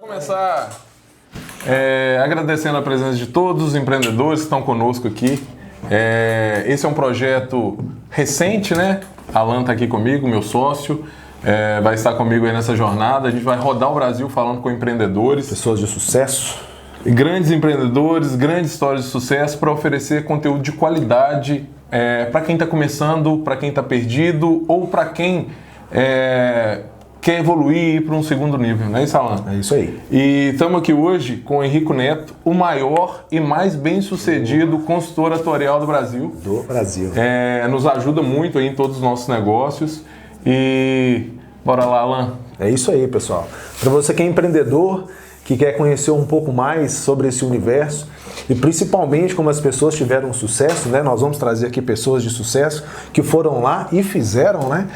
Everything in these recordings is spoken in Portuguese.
Começar agradecendo a presença de todos os empreendedores que estão conosco aqui. Esse é um projeto recente, né? Alan está aqui comigo, meu sócio, vai estar comigo aí nessa jornada. A gente vai rodar o Brasil falando com empreendedores. Pessoas de sucesso. Grandes empreendedores, grandes histórias de sucesso para oferecer conteúdo de qualidade para quem está começando, para quem está perdido ou para quem quer evoluir e ir para um segundo nível, não é isso, Alan? É isso aí. E estamos aqui hoje com o Henrico Neto, o maior e mais bem-sucedido consultor atuarial do Brasil. Nos ajuda muito aí em todos os nossos negócios. E bora lá, Alan. É isso aí, pessoal. Para você que é empreendedor, que quer conhecer um pouco mais sobre esse universo e principalmente como as pessoas tiveram sucesso, né? Nós vamos trazer aqui pessoas de sucesso que foram lá e fizeram, né?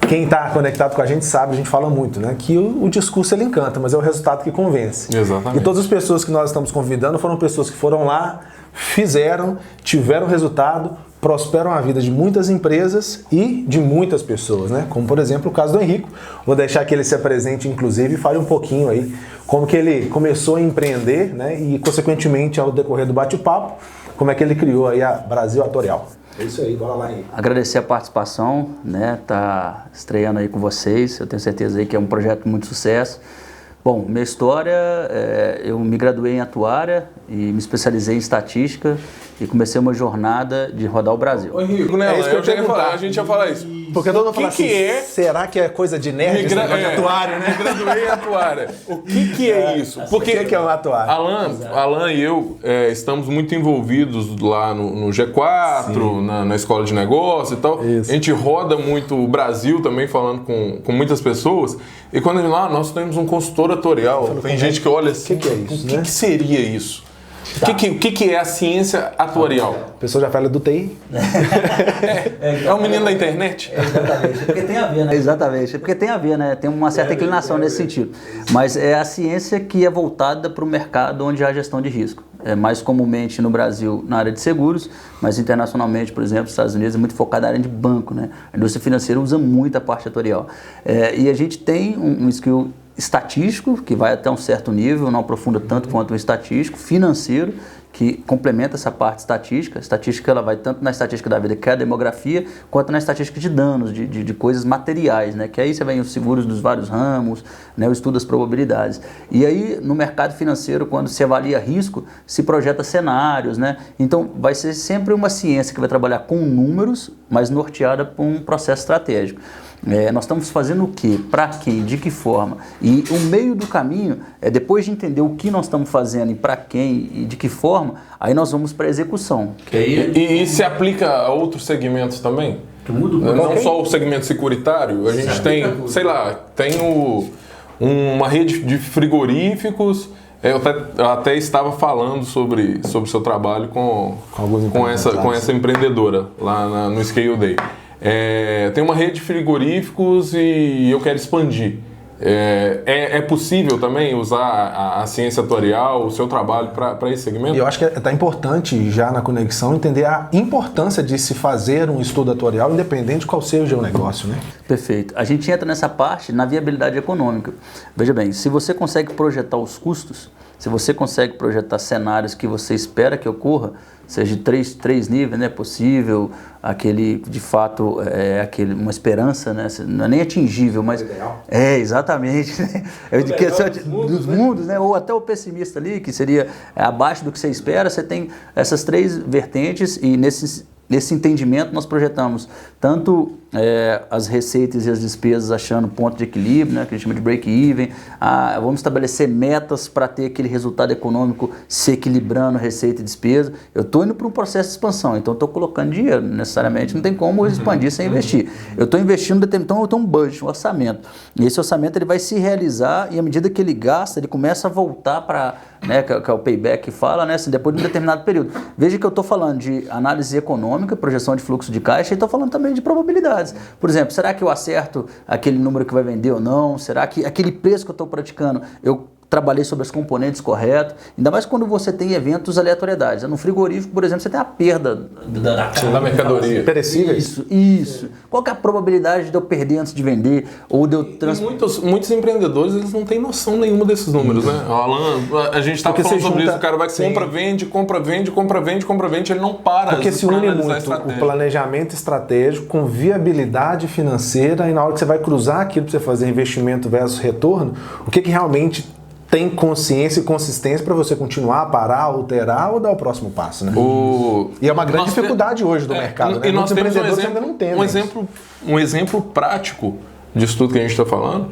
Quem está conectado com a gente sabe, a gente fala muito, né? Que o discurso ele encanta, mas é o resultado que convence. Exatamente. E todas as pessoas que nós estamos convidando foram pessoas que foram lá, fizeram, tiveram resultado, prosperam a vida de muitas empresas e de muitas pessoas, né? Como, por exemplo, o caso do Henrico. Vou deixar que ele se apresente, inclusive, e fale um pouquinho aí como que ele começou a empreender, né? E, consequentemente, ao decorrer do bate-papo, como é que ele criou aí a Brasil Atuarial. É isso aí, bora lá, Henrico. Agradecer a participação, né? Tá estreando aí com vocês. Eu tenho certeza aí que é um projeto de muito sucesso. Bom, minha história, eu me graduei em atuária e me especializei em estatística e comecei uma jornada de rodar o Brasil. Ô, Henrico, né? A gente ia falar isso. Porque todo mundo fala assim, será que é coisa de nerd, de atuário, né? Me graduei em atuária. O que é isso? Porque o que é um atuário? Alan e eu estamos muito envolvidos lá no G4, na escola de negócio e tal. Isso. A gente roda muito o Brasil também, falando com muitas pessoas. E quando a gente lá, nós temos um consultor atuarial. Tem gente que olha assim, o que é isso? O que seria isso? Tá. O que é a ciência atuarial? A pessoa já fala do TI. É o menino da internet? Exatamente, é porque tem a ver, né? Exatamente, é porque tem a ver, né? Tem uma certa inclinação nesse sentido. Mas é a ciência que é voltada para o mercado onde há gestão de risco. É mais comumente no Brasil na área de seguros, mas internacionalmente, por exemplo, nos Estados Unidos é muito focada na área de banco, né? A indústria financeira usa muito a parte atuarial. E a gente tem um skill estatístico, que vai até um certo nível, não aprofunda tanto quanto o estatístico, financeiro, que complementa essa parte estatística. A estatística ela vai tanto na estatística da vida, que é a demografia, quanto na estatística de danos, de coisas materiais, né? Que aí você vem os seguros dos vários ramos, né? O estudo das probabilidades. E aí, no mercado financeiro, quando se avalia risco, se projeta cenários, né? Então, vai ser sempre uma ciência que vai trabalhar com números, mas norteada por um processo estratégico. Nós estamos fazendo o quê? Para quem? De que forma? E o meio do caminho, depois de entender o que nós estamos fazendo e para quem e de que forma, aí nós vamos para a execução. E se aplica a outros segmentos também? Não só o segmento securitário, a gente tem, sei lá, uma rede de frigoríficos. Eu até estava falando sobre o seu trabalho com essa empreendedora lá no Scale Day. Tem uma rede de frigoríficos e eu quero expandir. É possível também usar a ciência atuarial, o seu trabalho para esse segmento? Eu acho que está importante já na conexão entender a importância de se fazer um estudo atuarial independente de qual seja o negócio, né? Perfeito. A gente entra nessa parte na viabilidade econômica. Veja bem, se você consegue projetar os custos, se você consegue projetar cenários que você espera que ocorra, seja de três níveis, né, possível, aquele, de fato, uma esperança, né, não é nem atingível, mas... exatamente. Dos mundos, né, ou até o pessimista ali, que seria abaixo do que você espera, você tem essas três vertentes e nesse entendimento nós projetamos tanto as receitas e as despesas achando ponto de equilíbrio, né, que a gente chama de break-even, vamos estabelecer metas para ter aquele resultado econômico se equilibrando receita e despesa. Eu estou indo para um processo de expansão, então estou colocando dinheiro, necessariamente não tem como expandir sem investir. Eu estou investindo, então eu tenho um budget, um orçamento, e esse orçamento ele vai se realizar e à medida que ele gasta, ele começa a voltar para, né, que é o payback que fala, né, assim, depois de um determinado período. Veja que eu estou falando de análise econômica, projeção de fluxo de caixa e estou falando também de probabilidades. Por exemplo, será que eu acerto aquele número que vai vender ou não? Será que aquele preço que eu estou praticando, eu trabalhei sobre as componentes corretas, ainda mais quando você tem eventos aleatoriedades. No frigorífico, por exemplo, você tem a perda da mercadoria. Perecíveis. Isso. Qual que é a probabilidade de eu perder antes de vender? Ou de eu muitos empreendedores, eles não têm noção nenhuma desses números, né? O Alan, a gente está falando sobre isso, o cara vai compra, vende, ele não para. Porque se une muito o planejamento estratégico com viabilidade financeira e na hora que você vai cruzar aquilo para você fazer investimento versus retorno, o que realmente tem consciência e consistência para você continuar, parar, alterar ou dar o próximo passo, né? E é uma grande dificuldade hoje do mercado, né? E nós temos ainda não tem um exemplo prático disso tudo que a gente está falando.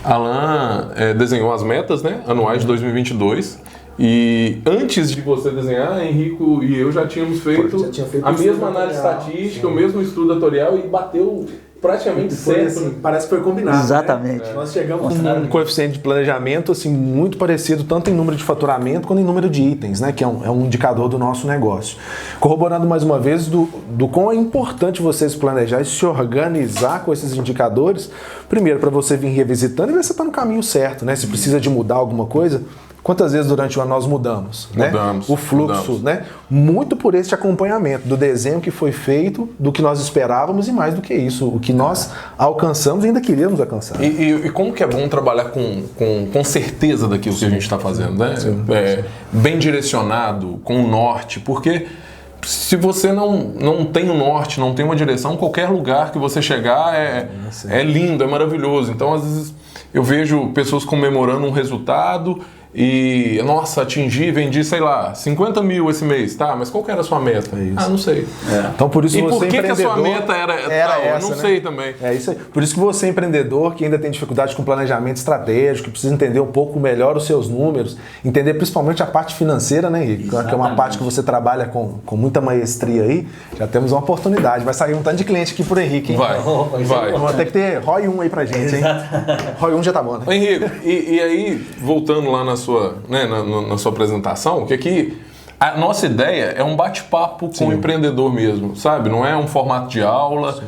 Alan desenhou as metas, né, anuais de 2022 e antes de você desenhar, Henrico e eu já tínhamos feito a mesma análise estatística, o mesmo estudo atorial e bateu praticamente certo. Assim, parece que foi combinado. Exatamente. Né? Nós chegamos com um coeficiente de planejamento assim, muito parecido tanto em número de faturamento quanto em número de itens, né? Que é um indicador do nosso negócio. Corroborando mais uma vez do quão é importante vocês planejar e se organizar com esses indicadores, primeiro para você vir revisitando e ver se você está no caminho certo, né? Se precisa de mudar alguma coisa. Quantas vezes durante o ano nós mudamos, né? O fluxo, né? Muito por esse acompanhamento do desenho que foi feito, do que nós esperávamos e mais do que isso, o que nós alcançamos e ainda queríamos alcançar. E como que é bom trabalhar com certeza daquilo que a gente está fazendo, né? Bem direcionado, com o norte, porque se você não tem um norte, não tem uma direção, qualquer lugar que você chegar é lindo, é maravilhoso. Então, às vezes, eu vejo pessoas comemorando um resultado e, nossa, vendi, sei lá, 50 mil esse mês, tá? Mas qual que era a sua meta? Não sei. Então, por isso e você por que a sua meta era tal? Essa, eu não sei também. É isso aí. Por isso que você, empreendedor, que ainda tem dificuldade com planejamento estratégico, que precisa entender um pouco melhor os seus números, entender principalmente a parte financeira, né, Henrique? Que é uma parte que você trabalha com muita maestria aí, já temos uma oportunidade. Vai sair um tanto de cliente aqui por Henrique, hein? Vai. Vamos ter que ter ROI 1 aí pra gente, hein? ROI 1 já tá bom, né? Henrique, e aí, voltando lá na sua apresentação, que aqui a nossa ideia é um bate-papo com o empreendedor mesmo, sabe? Não é um formato de aula.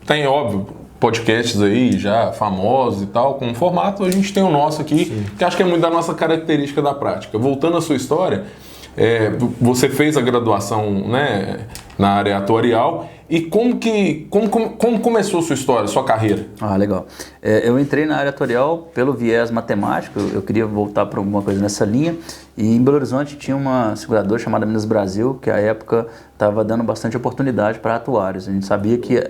Tem, óbvio, podcasts aí já famosos e tal, com um formato, a gente tem o nosso aqui, que acho que é muito da nossa característica da prática. Voltando à sua história, você fez a graduação, né, na área atuarial. E como começou a sua história, sua carreira? Legal. Eu entrei na área atuarial pelo viés matemático, eu queria voltar para alguma coisa nessa linha, e em Belo Horizonte tinha uma seguradora chamada Minas Brasil, que à época estava dando bastante oportunidade para atuários. A gente sabia que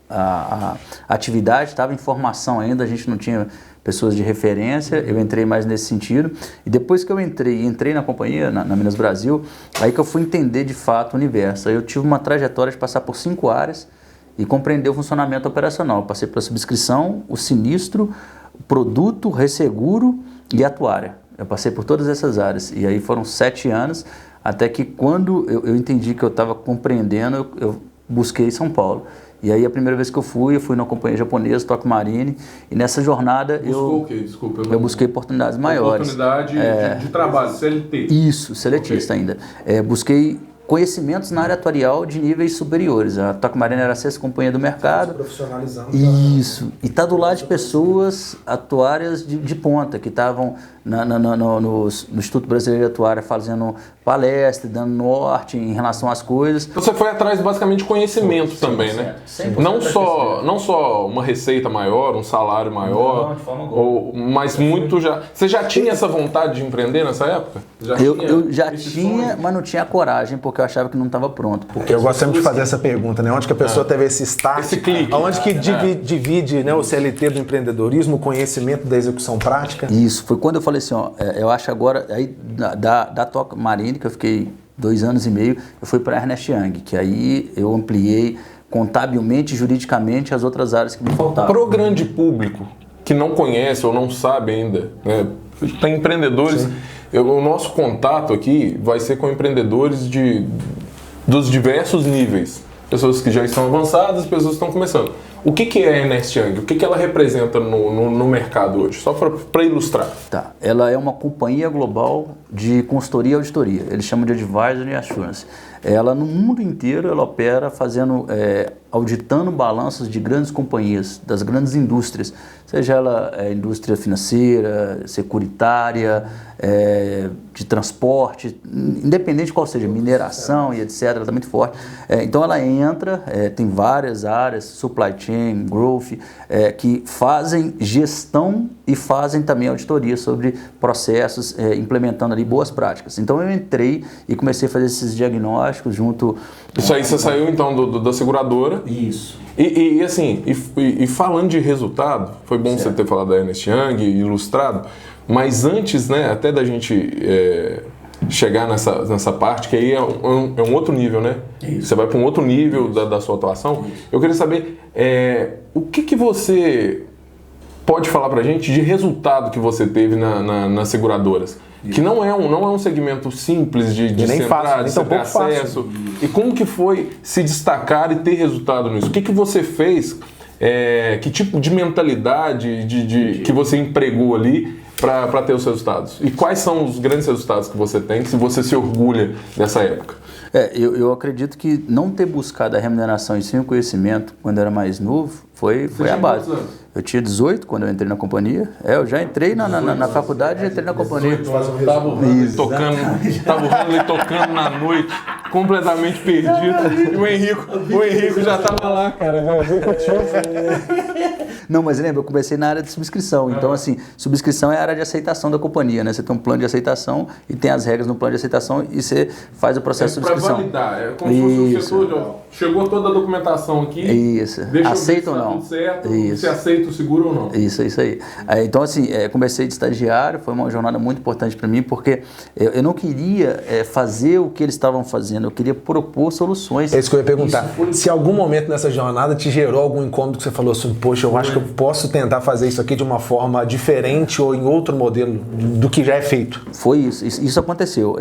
a atividade estava em formação ainda, a gente não tinha pessoas de referência, eu entrei mais nesse sentido, e depois que eu entrei na companhia, na Minas Brasil, aí que eu fui entender de fato o universo. Aí eu tive uma trajetória de passar por 5 áreas e compreender o funcionamento operacional. Eu passei pela subscrição, o sinistro, o produto, o resseguro e a atuária. Eu passei por todas essas áreas, e aí foram 7 anos, até que quando eu entendi que eu estava compreendendo, eu busquei São Paulo. E aí a primeira vez que eu fui na companhia japonesa, Tokio Marine, e nessa jornada Buscou o quê? Desculpa. Eu busquei oportunidades maiores. Oportunidade de trabalho, CLT. Isso, seletista ainda. Busquei conhecimentos na área atuarial de níveis superiores. A Tokio Marine era a 6ª companhia do mercado. Profissionalizando. Isso. E está do lado de pessoas atuárias de ponta, que estavam no Instituto Brasileiro de Atuária fazendo palestra, dando norte em relação às coisas. Então você foi atrás basicamente de conhecimento também, né? Não só uma receita maior, um salário maior, de forma alguma. Mas muito já... Você já tinha essa vontade de empreender nessa época? Eu já tinha, mas não tinha coragem, porque eu achava que não estava pronto. Eu gosto sempre de fazer essa pergunta, né? Onde que a pessoa teve esse start, esse clique, onde que divide, né, o CLT do empreendedorismo, o conhecimento da execução prática? Isso, foi quando eu falei assim, eu acho agora, aí da Tokio Marine, que eu fiquei 2 anos e meio, eu fui para a Ernst Young, que aí eu ampliei contabilmente e juridicamente as outras áreas que me faltavam. Para o grande público que não conhece ou não sabe ainda, né, tem empreendedores... O nosso contato aqui vai ser com empreendedores dos diversos níveis. Pessoas que já estão avançadas, pessoas que estão começando. O que é a Ernst Young? O que ela representa no mercado hoje? Só para ilustrar. Tá. Ela é uma companhia global de consultoria e auditoria. Eles chamam de Advisory Assurance. Ela, no mundo inteiro, ela opera auditando balanços de grandes companhias, das grandes indústrias, seja ela indústria financeira, securitária, de transporte, independente de qual seja, mineração e etc, ela está muito forte. Então ela entra, tem várias áreas, supply chain, growth, que fazem gestão e fazem também auditoria sobre processos, implementando ali boas práticas. Então eu entrei e comecei a fazer esses diagnósticos junto... Isso aí você saiu então da seguradora. Isso. E assim, falando de resultado, foi bom você ter falado da Ernst Young, ilustrado, mas antes, né, até da gente chegar nessa parte, que aí é um outro nível, né? Isso. Você vai para um outro nível da sua atuação. Isso. Eu queria saber o que você pode falar para a gente de resultado que você teve nas seguradoras. Que não é um segmento simples de nem centrar, fácil, de ter acesso. Fácil. E como que foi se destacar e ter resultado nisso? O que você fez? Que tipo de mentalidade que você empregou ali para ter os resultados? E quais são os grandes resultados que você tem, que você se orgulha dessa época? Eu acredito que não ter buscado a remuneração e sim o conhecimento quando eu era mais novo foi a base. Eu tinha 18 quando eu entrei na companhia. Eu já entrei na faculdade e entrei na companhia. Estava o Hanley tocando na noite, completamente perdido. E o Henrico já estava lá, cara. Não, mas lembra, eu comecei na área de subscrição. Então, assim, subscrição é a área de aceitação da companhia, né? Você tem um plano de aceitação e tem as regras no plano de aceitação e você faz o processo de subscrição. Para validar, como se fosse um setor chegou toda a documentação aqui. Isso. Aceita ou não? Tudo certo, se aceita o seguro ou não. Isso aí. Então, assim, comecei de estagiário, foi uma jornada muito importante para mim, porque eu não queria fazer o que eles estavam fazendo, eu queria propor soluções. É isso que eu ia perguntar. Se algum momento nessa jornada te gerou algum incômodo que você falou assim, poxa, eu acho que eu posso tentar fazer isso aqui de uma forma diferente ou em outro modelo do que já é feito. Foi isso. Isso aconteceu.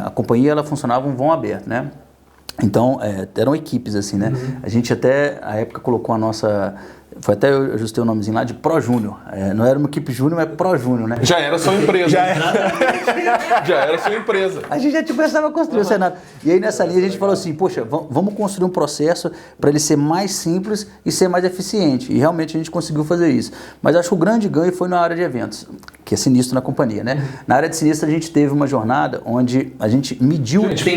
A companhia ela funcionava um vão aberto, né? Então, eram equipes assim, né? Uhum. A gente até, à época, colocou a nossa... Foi até eu ajustei o nomezinho lá de Pro Júnior. Não era uma equipe júnior, mas Pro Júnior, né? Já era sua empresa. Já era sua empresa. A gente já começava a construir o cenário. E aí nessa linha a gente falou assim, poxa, vamos construir um processo para ele ser mais simples e ser mais eficiente. E realmente a gente conseguiu fazer isso. Mas acho que o grande ganho foi na área de eventos, que é sinistro na companhia, né? Na área de sinistro a gente teve uma jornada onde a gente mediu... Gente,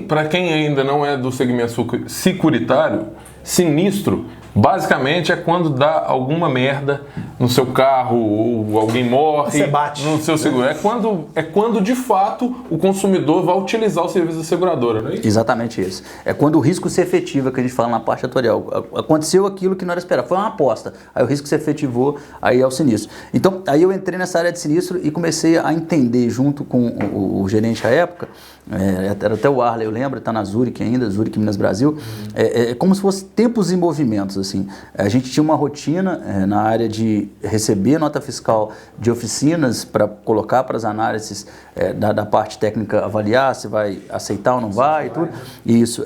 para quem ainda não é do segmento securitário, sinistro... Basicamente é quando dá alguma merda no seu carro ou alguém morre você bate. No seu seguro. É quando de fato o consumidor vai utilizar o serviço da seguradora, não é isso? Exatamente isso. É quando o risco se efetiva, que a gente fala na parte atuarial. Aconteceu aquilo que não era esperado. Foi uma aposta. Aí o risco se efetivou, aí é o sinistro. Então, aí eu entrei nessa área de sinistro e comecei a entender junto com o gerente à época, era até o Arley, eu lembro, está na Zurich ainda, Zurich Minas Brasil, como se fosse tempos e movimentos, assim. A gente tinha uma rotina na área de receber nota fiscal de oficinas para colocar para as análises da parte técnica avaliar se vai aceitar ou não vai, e tudo. Isso,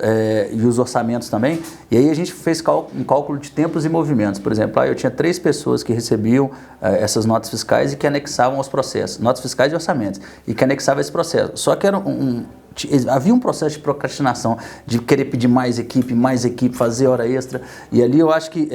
e os orçamentos também. E aí a gente fez um cálculo de tempos e movimentos. Por exemplo, eu tinha 3 pessoas que recebiam essas notas fiscais e que anexavam os processos, notas fiscais e orçamentos, e que anexavam esse processo. Só que era havia um processo de procrastinação, de querer pedir mais equipe, fazer hora extra. E ali eu acho que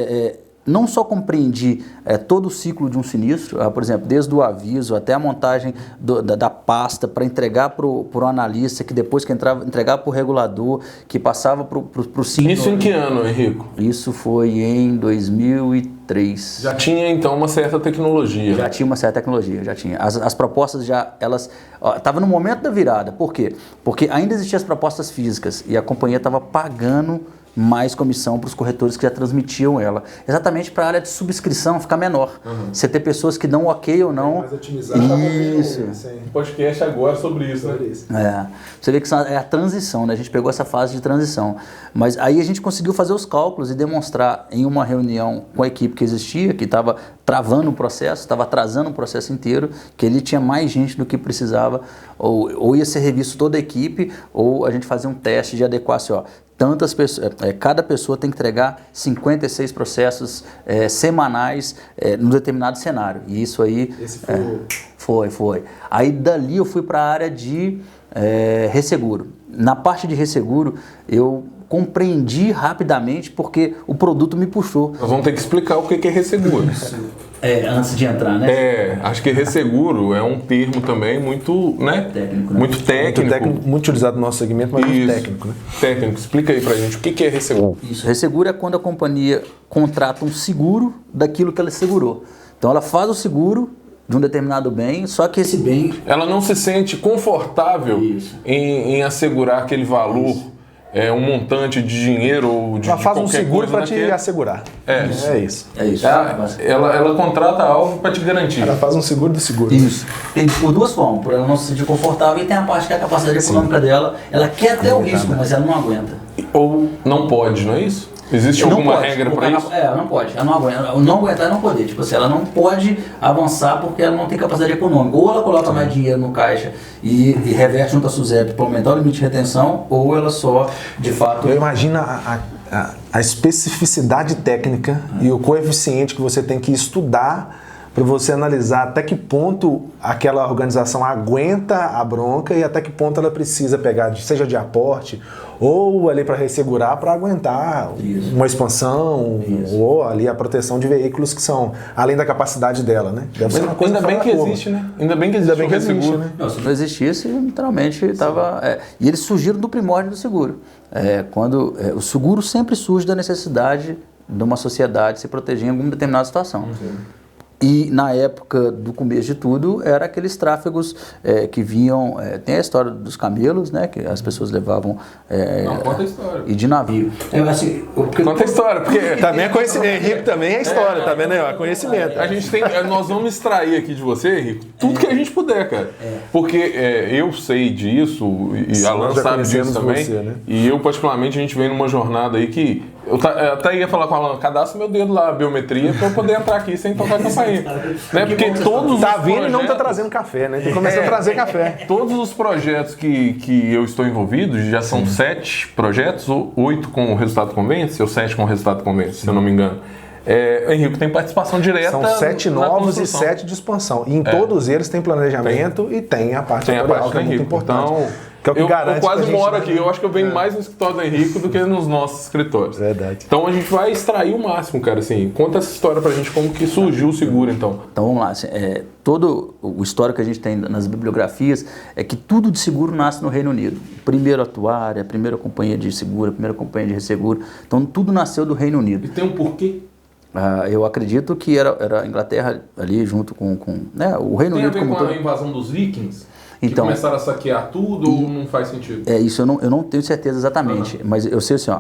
não só compreendi todo o ciclo de um sinistro, por exemplo, desde o aviso até a montagem da pasta para entregar para o analista, que depois que entregava para o regulador, que passava para o síndico. Isso em que ano, Henrico? Isso foi em 2003. Já tinha então uma certa tecnologia. Já tinha uma certa tecnologia, já tinha. As propostas elas estavam no momento da virada. Por quê? Porque ainda existiam as propostas físicas e a companhia estava pagando mais comissão para os corretores que já transmitiam ela. Exatamente para a área de subscrição ficar menor. Você ter pessoas que dão ok ou não. Mais otimizado. Isso. Podcast agora sobre isso, né? Você vê que é a transição, né? A gente pegou essa fase de transição. Mas aí a gente conseguiu fazer os cálculos e demonstrar em uma reunião com a equipe que existia, que estava travando o processo, estava atrasando o processo inteiro, que ele tinha mais gente do que precisava, ou ia ser revisto toda a equipe, ou a gente fazia um teste de adequar assim, tantas pessoas, cada pessoa tem que entregar 56 processos semanais num determinado cenário. E isso aí... Esse foi. Aí dali eu fui para a área de resseguro. Na parte de resseguro, eu compreendi rapidamente porque o produto me puxou. Nós vamos ter que explicar o que é resseguro. Antes de entrar, né? Acho que resseguro é um termo também muito, né? Técnico, né? Muito técnico. Muito utilizado no nosso segmento, mas muito técnico, né? Técnico. Explica aí pra gente o que é resseguro. Isso. Resseguro é quando a companhia contrata um seguro daquilo que ela segurou. Então ela faz o seguro de um determinado bem, só que esse bem... Ela não se sente confortável em assegurar aquele valor, um montante de dinheiro ou de ela faz um qualquer seguro para te naquele... assegurar. É isso. Ela contrata algo para te garantir. Ela faz um seguro do seguro. Isso. Tem por duas formas, por ela não se sentir confortável, e tem a parte que é a capacidade econômica dela. Ela quer ter o risco, mas ela não aguenta. Ou não pode, não é isso? Existe alguma regra para isso? Não pode. Ela não aguenta. Não aguentar é não poder. Tipo assim, ela não pode avançar porque ela não tem capacidade econômica. Ou ela coloca mais dinheiro no caixa e reverte junto à SUSEP para aumentar o limite de retenção, ou ela só, de fato... Eu imagino a especificidade técnica e o coeficiente que você tem que estudar para você analisar até que ponto aquela organização aguenta a bronca e até que ponto ela precisa pegar, seja de aporte ou ali para ressegurar, para aguentar uma expansão ou ali a proteção de veículos que são além da capacidade dela, né? Deve ser uma coisa ainda bem que existe, né? Ainda bem que existe, né? Não, se não existisse, literalmente estava... E eles surgiram do primórdio do seguro. O seguro sempre surge da necessidade de uma sociedade se proteger em alguma determinada situação. E na época do começo de tudo, era aqueles tráfegos que vinham... tem a história dos camelos, né? Que as pessoas levavam... conta a história. E de navio. Conta a história, porque... Também é conhecimento. Henrique também é história, tá vendo aí? É conhecimento. A gente tem... Nós vamos extrair aqui de você, Henrique, tudo que a gente puder, cara. Porque eu sei disso, e a Alan sabe disso também. Você, né? E eu, particularmente, a gente vem numa jornada aí que... Eu até ia falar com a Alan, cadastra meu dedo lá, a biometria, para eu poder entrar aqui sem tocar a campainha. Né? Porque todos tá vindo e não tá trazendo café, né? Tem que começar a trazer café. Todos os projetos que eu estou envolvido, já são 7 projetos, ou 8 com o resultado convence, ou 7 com o resultado convence, se eu não me engano. Henrique tem participação direta. São 7 novos e 7 de expansão. E em todos eles tem planejamento e tem a parte editorial, que é muito importante. Então, que é o que garante eu quase moro aqui, eu acho que eu venho mais no escritório do Henrique do que nos nossos escritórios. Verdade. Então a gente vai extrair o máximo, cara, assim. Conta essa história pra gente, como que surgiu o seguro, então. Então vamos lá, assim, todo o histórico que a gente tem nas bibliografias é que tudo de seguro nasce no Reino Unido. Primeiro atuário, a primeira companhia de seguro, a primeira companhia de resseguro. Então tudo nasceu do Reino Unido. E tem um porquê? Eu acredito que era a Inglaterra ali junto com né, o Reino Unido. Tem a ver com a invasão dos vikings? Então, que começaram a saquear tudo ou não faz sentido? Isso eu não tenho certeza exatamente, mas eu sei assim,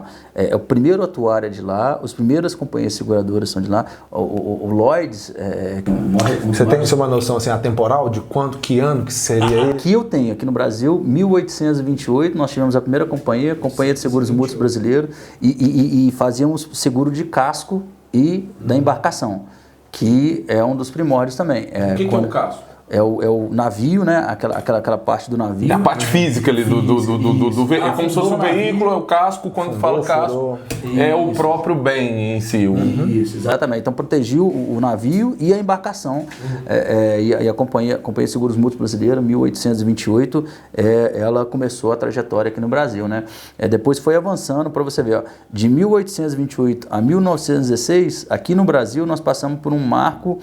o primeiro atuário é de lá, as primeiras companhias seguradoras são de lá, o Lloyds... Você tem uma noção assim, atemporal de que ano que seria ele? Aqui eu tenho, aqui no Brasil, 1828, nós tivemos a primeira companhia de seguros mútuos brasileiro, e fazíamos seguro de casco e da embarcação, que é um dos primórdios também. O que é o casco? É o navio, né? Aquela parte do navio. É a parte física ali do veículo. É como se fosse o veículo, é o casco. Quando fala casco, é o próprio bem em si. Isso, exatamente. Então protegiu o navio e a embarcação. E a Companhia de Seguros Mútuos Brasileira, 1828, ela começou a trajetória aqui no Brasil, né? Depois foi avançando, para você ver, de 1828 a 1916, aqui no Brasil nós passamos por um marco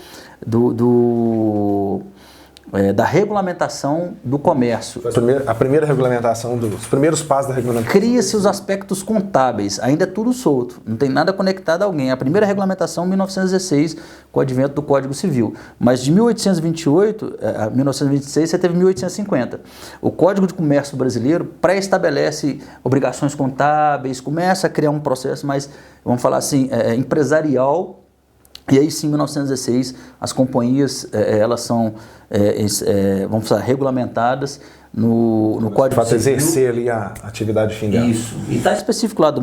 da regulamentação do comércio. A primeira regulamentação, os primeiros passos da regulamentação. Cria-se os aspectos contábeis, ainda é tudo solto, não tem nada conectado a alguém. A primeira regulamentação, 1916, com o advento do Código Civil. Mas de 1828 a 1926, você teve 1850. O Código de Comércio brasileiro pré-estabelece obrigações contábeis, começa a criar um processo mais, vamos falar assim, empresarial. E aí sim, em 1916, as companhias elas são vamos falar, regulamentadas no Código Civil. Para exercer ali a atividade de fim de ano. Isso. E está específico lá do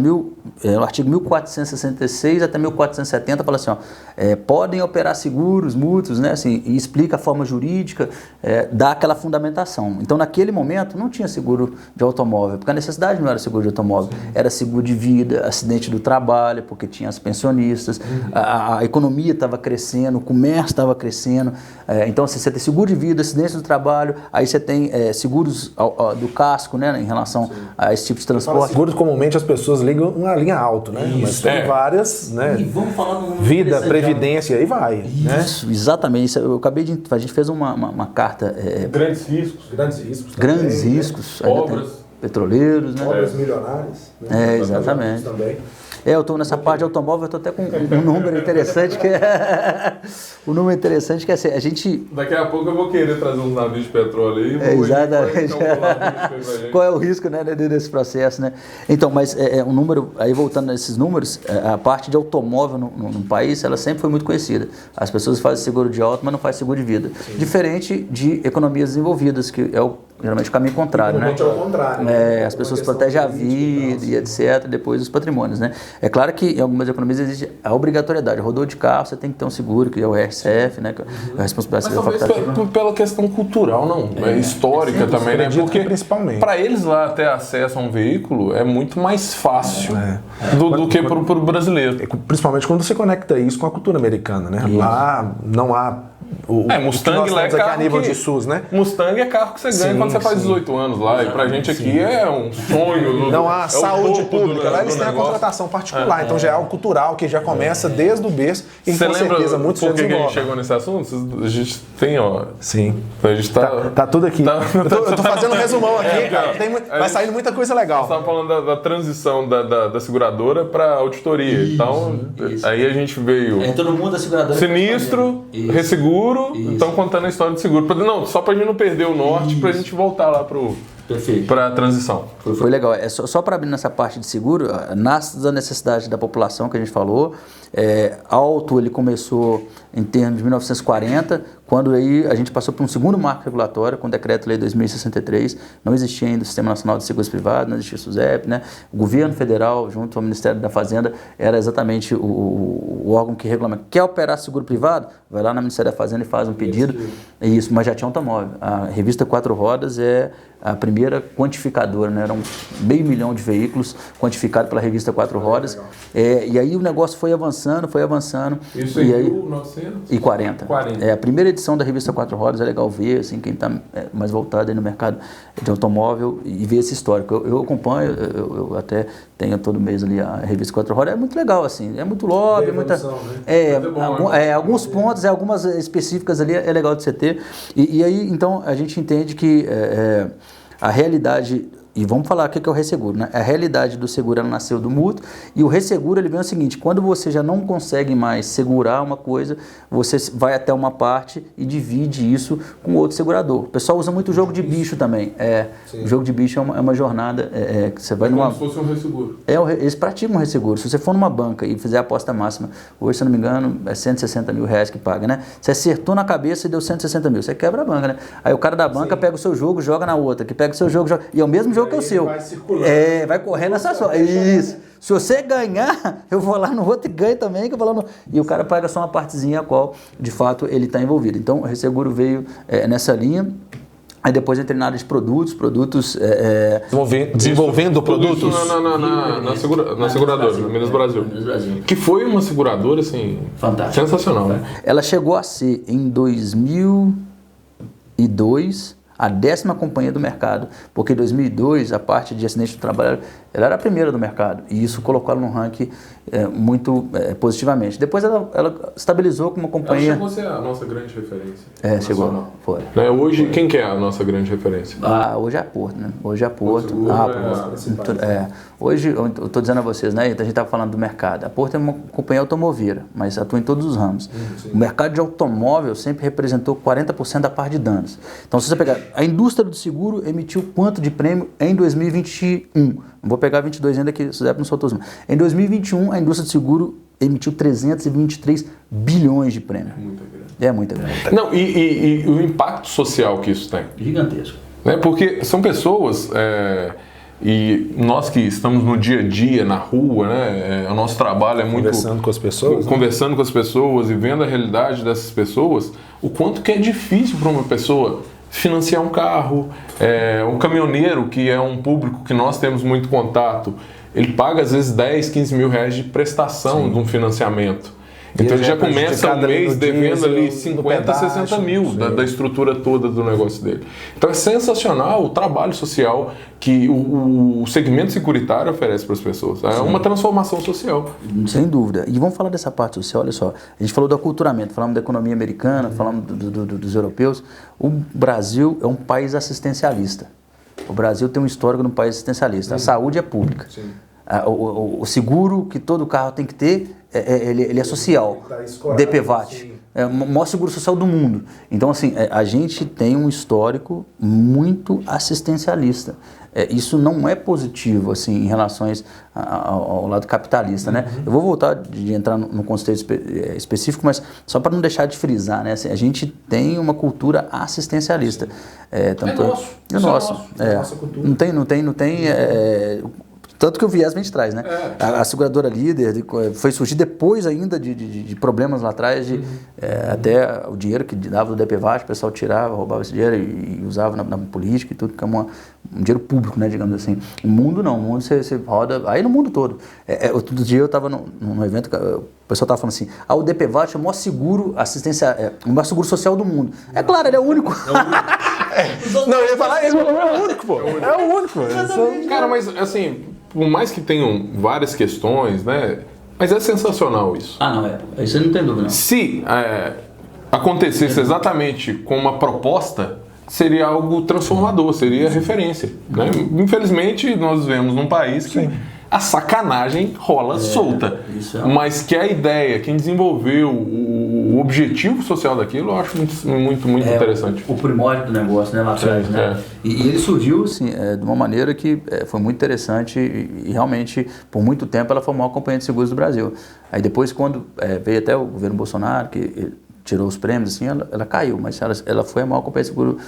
no artigo 1466 até 1470 fala assim, ó, podem operar seguros mútuos, né, assim, e explica a forma jurídica, dá aquela fundamentação. Então, naquele momento, não tinha seguro de automóvel, porque a necessidade não era seguro de automóvel, era seguro de vida, acidente do trabalho, porque tinha as pensionistas, a economia estava crescendo, o comércio estava crescendo, então assim, você tem seguro de vida, acidente do trabalho, aí você tem seguros do casco, né, em relação a esse tipo de transporte. Seguros, comumente as pessoas ligam uma linha alto, né? Isso, mas tem várias, né? E vamos falar do vida, previdência, aí vai. Isso, né? Exatamente. Eu acabei de. A gente fez uma carta. Grandes riscos. Grandes riscos. Obras. Petroleiros, né? Obras milionárias. Né? Exatamente. Também. Eu estou nessa parte de automóvel, eu estou até com um número interessante que é. O número interessante que é assim, a gente. Daqui a pouco eu vou querer trazer uns navios de petróleo aí. Exatamente. Qual é o risco, né, desse processo, né? Então, mas um número, aí voltando nesses números, a parte de automóvel no país, ela sempre foi muito conhecida. As pessoas fazem seguro de auto, mas não fazem seguro de vida. Sim. Diferente de economias desenvolvidas, que é geralmente o caminho contrário, né? É o contrário. Né? As pessoas protegem a vida e etc, depois os patrimônios, né? É claro que em algumas economias existe a obrigatoriedade. Rodou de carro, você tem que ter um seguro, que é o RCF, né? Que é a responsabilidade civil facultativa. Pela questão cultural, não. Histórica também, né? Porque principalmente para eles lá ter acesso a um veículo é muito mais fácil do que para o brasileiro. Principalmente quando você conecta isso com a cultura americana, né? Isso. Lá não há Mustang lá é carro a nível de SUS, né? Mustang é carro que você ganha quando você faz 18 anos lá. E pra gente aqui é um sonho. Não há saúde pública. Lá eles têm a contratação particular. Então já é algo cultural que já começa desde o berço. E você com certeza muitos já desenvolvem. A gente chegou nesse assunto? A gente tem, ó. Sim. A gente tá tudo aqui. Eu tô fazendo um resumão aqui. Vai saindo muita coisa legal. Você estava falando da transição da seguradora para auditoria. Então, aí a gente veio. Todo mundo da seguradora. Sinistro, resseguro. Estão contando a história de seguro. Não, só pra gente não perder o norte, pra gente voltar lá para a transição. Foi legal. Só para abrir nessa parte de seguro, nasce da necessidade da população que a gente falou. Auto, ele começou em termos de 1940, quando aí a gente passou por um segundo marco regulatório, com o Decreto-Lei 2063. Não existia ainda o Sistema Nacional de Seguros Privados, não existia o SUSEP, né? O governo federal, junto ao Ministério da Fazenda, era exatamente o órgão que regulamenta. Quer operar seguro privado? Vai lá no Ministério da Fazenda e faz um pedido. Isso, mas já tinha automóvel. A revista Quatro Rodas é a primeira quantificadora, né? Eram 500 mil de veículos quantificados pela revista Quatro Rodas. E aí o negócio foi avançando. Isso em 1940. A primeira edição da revista Quatro Rodas é legal ver, assim, quem está mais voltado aí no mercado de automóvel e ver esse histórico. Eu acompanho, eu até tenho todo mês ali a revista Quatro Rodas, é muito legal, assim, é muito lobby, alguns pontos, algumas específicas ali é legal de você ter. E aí, então, a gente entende que a realidade... E vamos falar o que é o resseguro, né? A realidade do seguro, ela nasceu do mútuo, e o resseguro, ele vem o seguinte: quando você já não consegue mais segurar uma coisa, você vai até uma parte e divide isso com outro segurador. O pessoal usa muito jogo de bicho também. O jogo de bicho é uma jornada que você vai numa... Como se fosse um resseguro. Eles praticam um resseguro. Se você for numa banca e fizer a aposta máxima, hoje, se eu não me engano, é 160 mil reais que paga, né? Você acertou na cabeça e deu 160 mil, você quebra a banca, né? Aí o cara da banca pega o seu jogo, joga na outra, que pega o seu jogo, joga... E é o mesmo jogo que é o seu. Vai circulando. Vai correndo essa só. Isso. Se você ganhar, eu vou lá no outro e ganho também, que eu vou lá no... E o cara paga só uma partezinha a qual, de fato, ele está envolvido. Então, o resseguro veio nessa linha. Aí depois entrei na área de produtos. Desenvolvendo produtos? Na seguradora, na Minas Brasil. Que foi uma seguradora, assim... Fantástica. Sensacional, né? Ela chegou a ser, em 2002... a 10ª companhia do mercado, porque em 2002 a parte de acidente do trabalho ela era a primeira do mercado, e isso colocou ela no ranking muito positivamente. Depois ela estabilizou como uma companhia... Ela chegou a ser a nossa grande referência. Chegou. Foi. Hoje, quem que é a nossa grande referência? Hoje é a Porto, né? Hoje é a Porto. Hoje, eu estou dizendo a vocês, né? A gente estava falando do mercado. A Porto é uma companhia automoveira, mas atua em todos os ramos. O mercado de automóvel sempre representou 40% da parte de danos. Então, se você pegar... A indústria do seguro emitiu quanto de prêmio em 2021? Não vou pegar 22 ainda, que o SUSEP não soltou os números. Em 2021, a indústria do seguro emitiu 323 bilhões de prêmio. Muita grana. Não, e o impacto social que isso tem? Gigantesco. Porque são pessoas... E nós que estamos no dia a dia, na rua, né? O nosso trabalho é muito... Conversando com as pessoas. Conversando com as pessoas e vendo a realidade dessas pessoas, o quanto que é difícil para uma pessoa financiar um carro, um caminhoneiro, que é um público que nós temos muito contato, ele paga às vezes 10, 15 mil reais de prestação de um financiamento. Então ele já começa o mês devendo ali 50, 60 mil da estrutura toda do negócio dele. Então é sensacional o trabalho social que o segmento securitário oferece para as pessoas. É uma transformação social. Sem dúvida. E vamos falar dessa parte social, olha só. A gente falou do aculturamento, falamos da economia americana, falamos dos europeus. O Brasil é um país assistencialista. O Brasil tem um histórico de um país assistencialista. A saúde é pública. Sim. O seguro que todo carro tem que ter, ele é social, DPVAT, é o maior seguro social do mundo. Então, assim, a gente tem um histórico muito assistencialista. Isso não é positivo, assim, em relação ao lado capitalista, né? Eu vou voltar de entrar no contexto específico, mas só para não deixar de frisar, né? Assim, a gente tem uma cultura assistencialista. Nosso. É nosso. Nossa cultura. Não tem tanto que o viés vem de trás, né? A seguradora líder foi surgir depois ainda de problemas lá atrás, até o dinheiro que dava do DPVAT, o pessoal tirava, roubava esse dinheiro e usava na política e tudo, que é um dinheiro público, né, digamos assim. O mundo não, o mundo você roda, aí no mundo todo. Outro dia eu estava num evento, o pessoal estava falando assim, o DPVAT é o maior seguro o maior seguro social do mundo. É claro, ele é o único. Não, eu ia falar isso, mas é o único, pô. É o único. Cara, mas assim, por mais que tenham várias questões, né? Mas é sensacional isso. Não, isso não tem dúvida, não. Se acontecesse exatamente com uma proposta, seria algo transformador, seria referência, né? Infelizmente, nós vivemos num país que a sacanagem rola solta. Mas que a ideia, quem desenvolveu o objetivo social daquilo, eu acho muito interessante. O primórdio do negócio, né, lá atrás, né? E ele surgiu, assim, de uma maneira que foi muito interessante e realmente, por muito tempo, ela foi a maior companhia de seguros do Brasil. Aí depois, quando veio até o governo Bolsonaro, que tirou os prêmios, assim, ela caiu, mas ela foi a maior companhia de seguro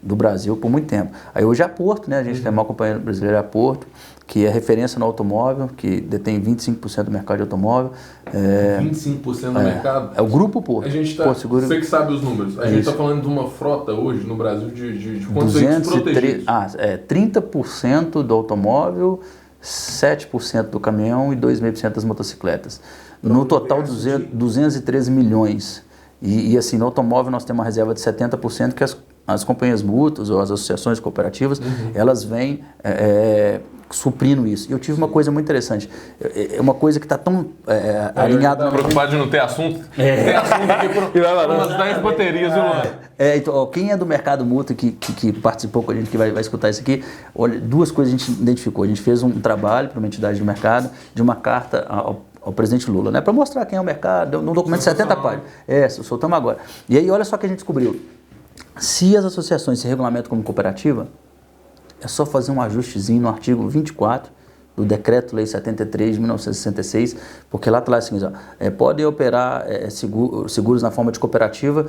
do Brasil por muito tempo. Aí hoje é a Porto, né? A gente tem a maior companhia brasileira, a Porto, que é referência no automóvel, que detém 25% do mercado de automóvel. 25% do mercado? É o grupo Porto. A gente Seguro... Você que sabe os números. A gente está falando de uma frota hoje no Brasil de quantos veículos protegidos? 30% do automóvel, 7% do caminhão e 2,5% das motocicletas. No total, 213 milhões. E assim, no automóvel nós temos uma reserva de 70% que as companhias mútuas ou as associações cooperativas, elas vêm suprindo isso. E eu tive uma coisa muito interessante. É uma coisa que está tão alinhada... Está preocupado de não ter assunto? Tem assunto aqui por umas 10 baterias, então, quem é do mercado mútuo que participou com a gente, que vai escutar isso aqui, olha, duas coisas a gente identificou. A gente fez um trabalho para uma entidade do mercado de uma carta ao presidente Lula, né? Para mostrar quem é o mercado, num documento de 70 páginas. Soltamos agora. E aí, olha só o que a gente descobriu. Se as associações se regulamentam como cooperativa, é só fazer um ajustezinho no artigo 24 do Decreto-Lei 73 de 1966, porque lá está lá assim, podem operar seguros na forma de cooperativa,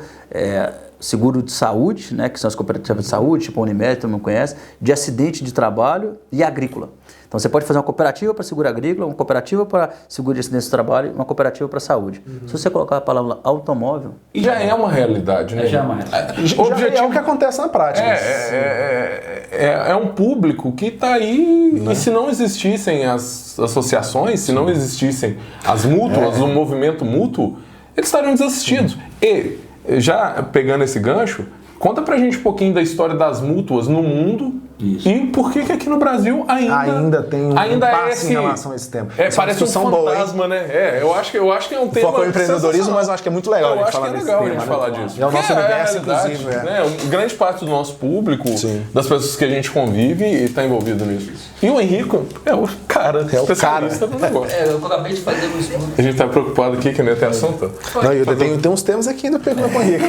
seguro de saúde, né, que são as cooperativas de saúde, tipo a Unimed, todo mundo conhece, de acidente de trabalho e agrícola. Então você pode fazer uma cooperativa para seguro agrícola, uma cooperativa para seguro de acidente de trabalho e uma cooperativa para saúde. Se você colocar a palavra automóvel... E já é uma realidade, né? Já é uma realidade. É o que acontece na prática. É um público que está aí, né? E se não existissem as associações, se não existissem as mútuas, o movimento mútuo, eles estariam desassistidos. E, já pegando esse gancho, conta pra gente um pouquinho da história das mútuas no mundo. Isso. E por que aqui no Brasil ainda tem um passo em relação a esse tema. Parece um fantasma, né? Eu acho que é um tema... Foco no empreendedorismo, mas eu acho que é muito legal a gente falar disso. Eu acho que é legal a gente falar disso. É o nosso universo, inclusive. Né? Grande parte do nosso público, das pessoas que a gente convive, está envolvido nisso. E o Henrico é o cara, especialista no negócio. Eu acabei de fazer um estudo. A gente está preocupado aqui que não tem assunto. Não, eu tenho uns temas aqui ainda para o Henrico.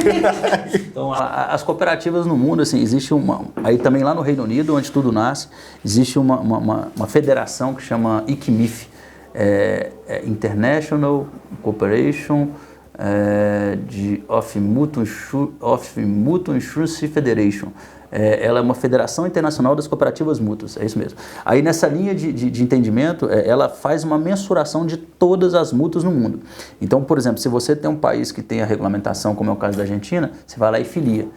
Então, as cooperativas no mundo, assim, existe uma... Aí também lá no Reino Unido, onde tudo nasce, existe uma federação que chama ICMIF, International Corporation of Mutual Insurance Federation. ela é uma Federação Internacional das Cooperativas Mútuas, é isso mesmo. Aí nessa linha de entendimento, ela faz uma mensuração de todas as mútuas no mundo. Então, por exemplo, se você tem um país que tem a regulamentação, como é o caso da Argentina, você vai lá e filia.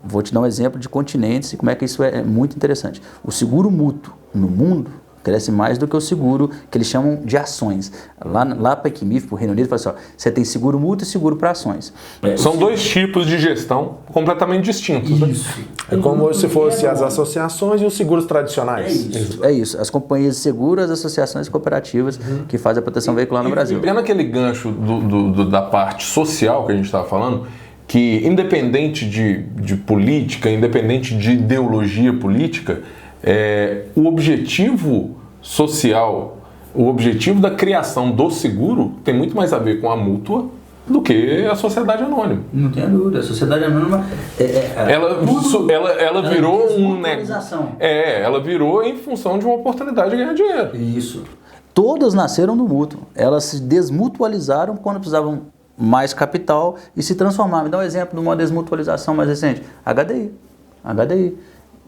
Vou te dar um exemplo de continentes e como é que isso é muito interessante. O seguro mútuo no mundo cresce mais do que o seguro que eles chamam de ações. Lá para a EQMIF, para o Reino Unido, fala assim, ó, você tem seguro mútuo e seguro para ações. São dois tipos de gestão completamente distintos. Isso. Né? É como se fossem as associações e os seguros tradicionais. É isso. As companhias de seguros, as associações cooperativas que fazem a proteção veicular no Brasil. Pegando aquele gancho da parte social que a gente estava falando, que independente de política, independente de ideologia política, o objetivo social, o objetivo da criação do seguro tem muito mais a ver com a mútua do que a sociedade anônima. Não tenha dúvida, a sociedade anônima ela virou ela virou em função de uma oportunidade de ganhar dinheiro. Isso. Todas nasceram do mútuo. Elas se desmutualizaram quando precisavam mais capital e se transformaram. Me dá um exemplo de uma desmutualização mais recente. HDI.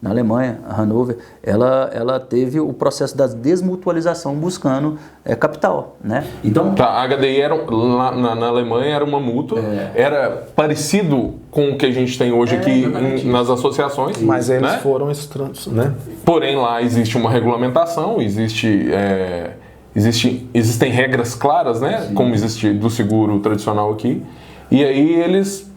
Na Alemanha, a Hannover, ela teve o processo da desmutualização buscando capital, né? Então, a HDI na Alemanha era uma mútua, era parecido com o que a gente tem hoje aqui nas associações. Mas eles foram estranhos, né? Porém, lá existe uma regulamentação, existem regras claras, né? Sim. Como existe do seguro tradicional aqui. E aí eles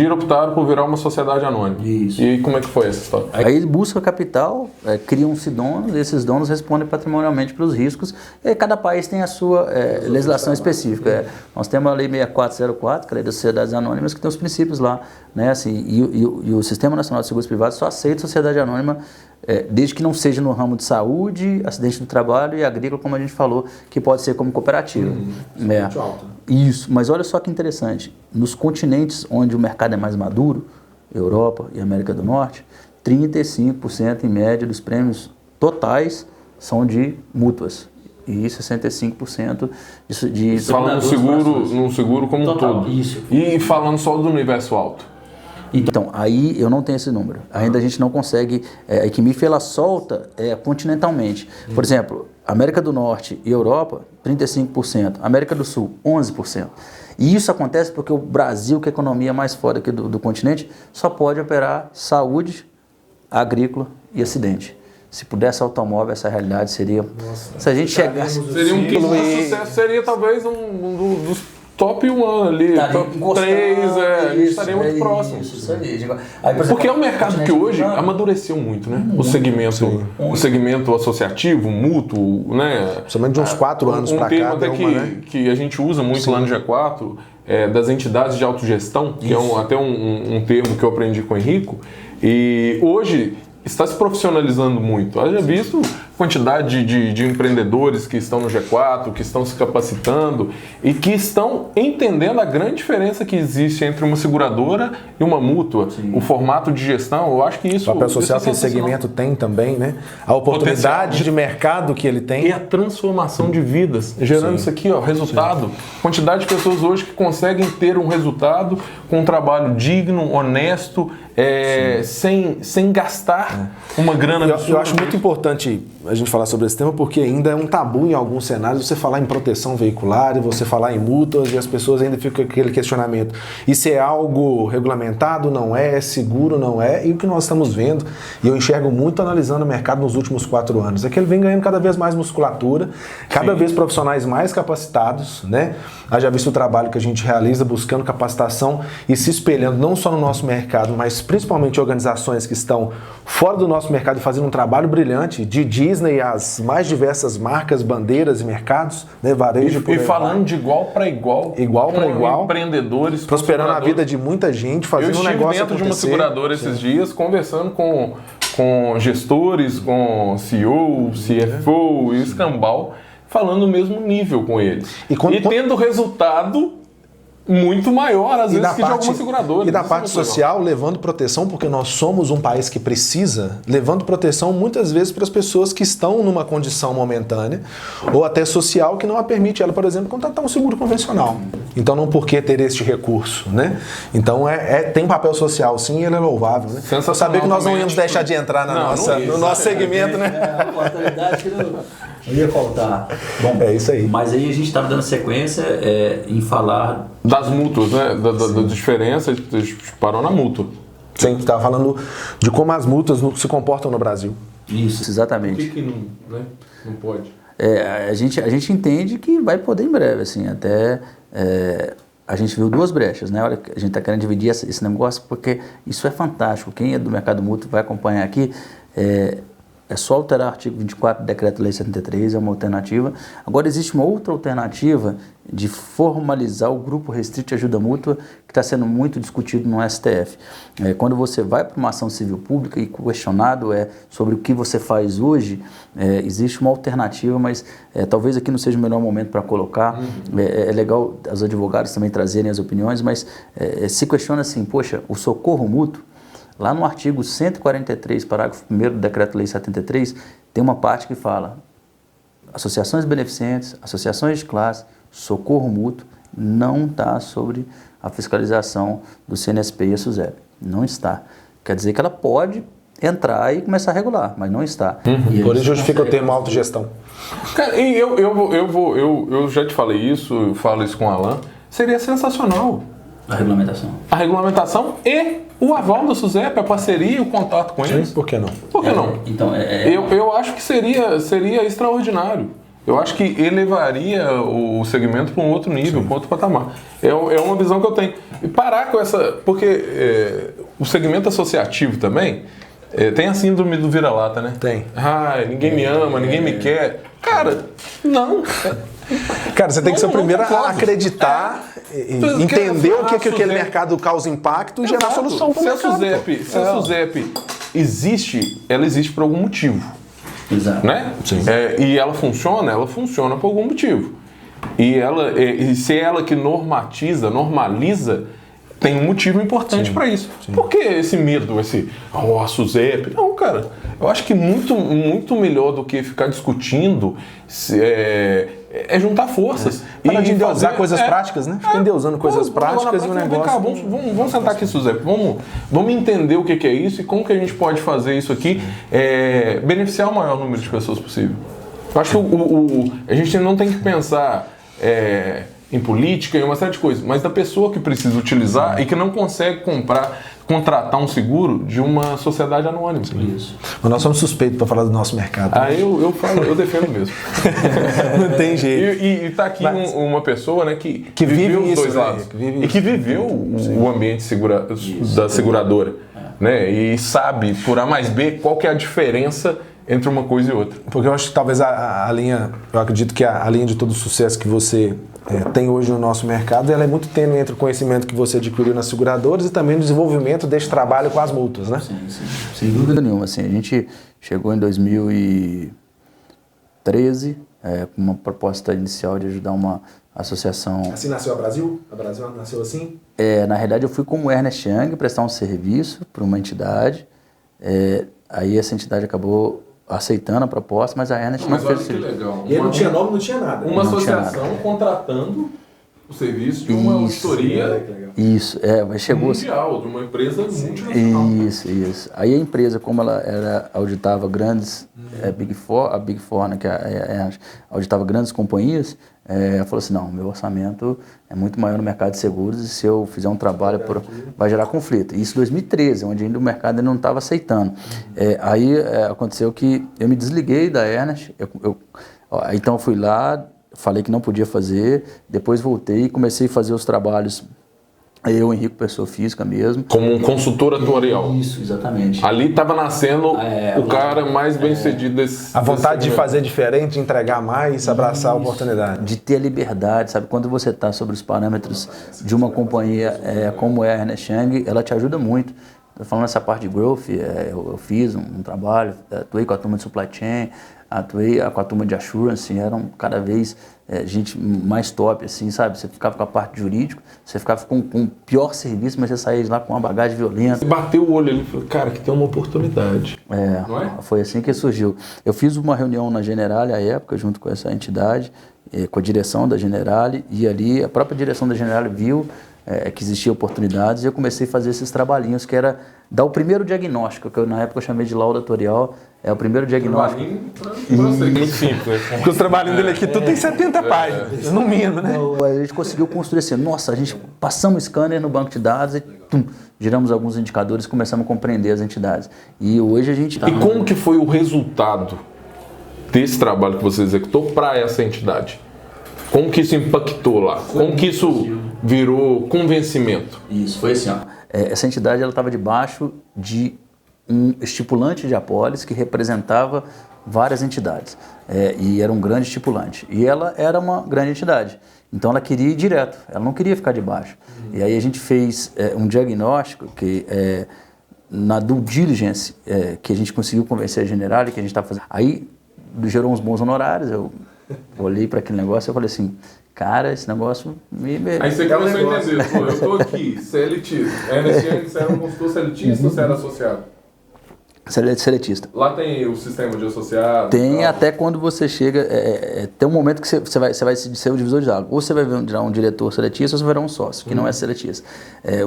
optaram por virar uma sociedade anônima. Isso. E como é que foi essa história? Aí busca capital, criam-se donos, e esses donos respondem patrimonialmente pelos riscos, e cada país tem a sua legislação específica. Nós temos a Lei 6404, que é a Lei das Sociedades Anônimas, que tem os princípios lá, né? Assim, e o Sistema Nacional de Seguros Privados só aceita sociedade anônima desde que não seja no ramo de saúde, acidente do trabalho e agrícola, como a gente falou, que pode ser como cooperativa. Muito alto. Isso, mas olha só que interessante, nos continentes onde o mercado é mais maduro, Europa e América do Norte, 35% em média dos prêmios totais são de mútuas e 65% de falando no seguro como total, um todo. Isso. E falando só do universo alto. Então, aí eu não tenho esse número. Ainda a gente não consegue... A EQMIF, ela solta continentalmente. Por exemplo, América do Norte e Europa, 35%. América do Sul, 11%. E isso acontece porque o Brasil, que é a economia mais forte aqui do continente, só pode operar saúde, agrícola e acidente. Se pudesse automóvel, essa realidade seria... Nossa, se a gente chegasse... Seria um case de sucesso, seria talvez um dos top 1 ali, top 3, a gente estaria muito próximo. Isso aí. Porque é um mercado que hoje amadureceu muito, né? O segmento associativo, mútuo, né? Principalmente de uns 4 anos para cá. Um termo até que a gente usa muito lá no G4, das entidades de autogestão, que é até um termo que eu aprendi com o Henrico, e hoje está se profissionalizando muito. Haja visto quantidade de empreendedores que estão no G4, que estão se capacitando e que estão entendendo a grande diferença que existe entre uma seguradora e uma mútua. Sim. O formato de gestão, eu acho que isso... O papel social que esse segmento tem também, né? A oportunidade de mercado que ele tem. E a transformação de vidas, gerando isso aqui, resultado. Sim. Quantidade de pessoas hoje que conseguem ter um resultado com um trabalho digno, honesto, sem gastar uma grana absurda. Eu acho muito importante a gente falar sobre esse tema, porque ainda é um tabu em alguns cenários você falar em proteção veicular e você falar em mútuas e as pessoas ainda ficam com aquele questionamento. Isso é algo regulamentado? Não é? É seguro? Não é? E o que nós estamos vendo, e eu enxergo muito analisando o mercado nos últimos 4 anos, é que ele vem ganhando cada vez mais musculatura, cada vez profissionais mais capacitados, né? Haja visto o trabalho que a gente realiza buscando capacitação e se espelhando não só no nosso mercado, mas principalmente organizações que estão fora do nosso mercado e fazendo um trabalho brilhante de Disney, as mais diversas marcas, bandeiras e mercados, né, varejo por e falando de igual para igual, empreendedores, prosperando a vida de muita gente, fazendo um negócio acontecer. Eu estive dentro de uma seguradora esses dias, conversando com gestores, com CEO, CFO e escambau, falando no mesmo nível com eles. E tendo resultado muito maior, às vezes, que de algumas seguradoras. E da parte social, levando proteção, porque nós somos um país que precisa, levando proteção muitas vezes para as pessoas que estão numa condição momentânea ou até social que não a permite ela, por exemplo, contratar um seguro convencional. Então, não por que ter este recurso, né? Então, tem um papel social, sim, e ele é louvável, né? Saber que nós não íamos deixar de entrar no nosso segmento, né? A oportunidade que não ia faltar. Bom, é isso aí. Mas aí a gente estava dando sequência em falar... Das mútuas, né? Da diferença, a gente parou na mútua. Sim, você estava falando de como as multas se comportam no Brasil. Isso, exatamente. Por que não pode? A gente entende que vai poder em breve, assim, até... a gente viu duas brechas, né? Olha, a gente está querendo dividir esse negócio porque isso é fantástico. Quem é do mercado mútuo vai acompanhar aqui. É só alterar o artigo 24 do Decreto-Lei 73, é uma alternativa. Agora existe uma outra alternativa de formalizar o grupo restrito de ajuda mútua que está sendo muito discutido no STF. Quando você vai para uma ação civil pública e questionado sobre o que você faz hoje, existe uma alternativa, mas talvez aqui não seja o melhor momento para colocar. É legal os advogados também trazerem as opiniões, mas se questiona assim, poxa, o socorro mútuo, lá no artigo 143, parágrafo 1º do Decreto-Lei 73, tem uma parte que fala associações beneficentes, associações de classe, socorro mútuo, não está sobre a fiscalização do CNSP e a SUSEP. Não está. Quer dizer que ela pode entrar e começar a regular, mas não está. Por isso justifica o termo autogestão. Cara, e eu já te falei isso, eu falo isso com o Alan, seria sensacional. A regulamentação. A regulamentação e o aval da SUSEP, a parceria e o contato com eles. Sim, por que não? Por que não? Então, eu acho que seria extraordinário. Eu acho que elevaria o segmento para um outro nível, para um outro patamar. É uma visão que eu tenho. E parar com essa... Porque o segmento associativo também tem a síndrome do vira-lata, né? Tem. Ninguém me ama, ninguém me quer. Cara, não... Cara, você tem que ser o primeiro a acreditar, entender o que aquele mercado causa impacto e gerar solução para o mercado. Se a SUSEP existe, ela existe por algum motivo. Exato. Né? Sim. E ela funciona por algum motivo. E se é ela que normaliza, tem um motivo importante para isso. Sim. Por que esse medo, a SUSEP? Não, cara, eu acho que muito melhor do que ficar discutindo é juntar forças. Para de endeusar coisas práticas, né? Fica endeusando coisas práticas e o negócio... Cá, vamos sentar aqui, SUSEP, vamos entender o que é isso e como que a gente pode fazer isso aqui, beneficiar o maior número de pessoas possível. Eu acho que a gente não tem que pensar... em política e uma série de coisas, mas da pessoa que precisa utilizar e que não consegue contratar um seguro de uma sociedade anônima. Isso. Mas nós somos suspeitos para falar do nosso mercado. Eu defendo mesmo. Não tem jeito. E tá aqui uma pessoa, né, que viveu os dois lados. Que viveu o ambiente da seguradora. Né, e sabe, por A mais B, qual que é a diferença entre uma coisa e outra. Porque eu acho que talvez a linha, eu acredito que a linha de todo o sucesso que você tem hoje no nosso mercado, ela é muito tênue entre o conhecimento que você adquiriu nas seguradoras e também o desenvolvimento desse trabalho com as multas, né? Sim. Sem dúvida nenhuma. Assim, a gente chegou em 2013 com uma proposta inicial de ajudar uma associação... Assim nasceu a Brasil? A Brasil nasceu assim? Na realidade, eu fui como Ernest Young prestar um serviço para uma entidade. Aí essa entidade acabou aceitando a proposta, mas a Ernest não fez. Que legal. E ele não tinha nome, não tinha nada. Uma associação contratando o serviço de uma auditoria chegou mundial, de uma empresa multinacional. Isso. Aí a empresa, como ela auditava grandes Big Four, a Big Four, né, que auditava grandes companhias, ela falou assim, não, meu orçamento é muito maior no mercado de seguros e se eu fizer um trabalho vai gerar conflito. Isso em 2013, onde ainda o mercado ainda não estava aceitando. Aí aconteceu que eu me desliguei da Ernest, então eu fui lá, falei que não podia fazer, depois voltei e comecei a fazer os trabalhos, eu, Henrico, pessoa física mesmo. Como um consultor atuarial. Isso, exatamente. Ali estava nascendo o cara mais bem sucedido desse... A vontade de fazer diferente, de entregar mais, abraçar a oportunidade. De ter a liberdade, sabe? Quando você está sobre os parâmetros de uma companhia como é a Ernest Young, ela te ajuda muito. Falando nessa parte de growth, eu fiz um trabalho, atuei com a turma de supply chain, atuei com a turma de assurance, eram cada vez gente mais top, assim, sabe? Você ficava com a parte jurídica, você ficava com o pior serviço, mas você saía de lá com uma bagagem violenta. Você bateu o olho ali e falou, cara, que tem uma oportunidade. Não é? Foi assim que surgiu. Eu fiz uma reunião na Generali à época, junto com essa entidade, com a direção da Generali, e ali a própria direção da Generali viu que existiam oportunidades, e eu comecei a fazer esses trabalhinhos, que era dar o primeiro diagnóstico, que eu, na época eu chamei de laudatorial, é o primeiro diagnóstico. Muito simples, né? Porque os trabalhinhos dele aqui tudo tem 70 páginas, no mínimo, né? A gente conseguiu construir assim, nossa, a gente passamos o scanner no banco de dados e giramos alguns indicadores e começamos a compreender as entidades. E hoje a gente... E como que foi o resultado desse trabalho que você executou para essa entidade? Como que isso impactou lá? Como que isso virou convencimento? Isso, foi assim, ó. Essa entidade estava debaixo de um estipulante de apólice que representava várias entidades. E era um grande estipulante. E ela era uma grande entidade. Então ela queria ir direto, ela não queria ficar debaixo. E aí a gente fez um diagnóstico que... na due diligence, que a gente conseguiu convencer a Generali, que a gente estava fazendo. Aí gerou uns bons honorários, eu olhei para aquele negócio e falei assim, cara, esse negócio me... Aí você começou a entender, pô, eu estou aqui, CLT, você era um consultor seletista ou você era associado? Seletista. Lá tem o sistema de associado? Tem, até quando você chega, tem um momento que você vai ser o divisor de água. Ou você vai virar um diretor seletista ou você vai virar um sócio, que não é seletista.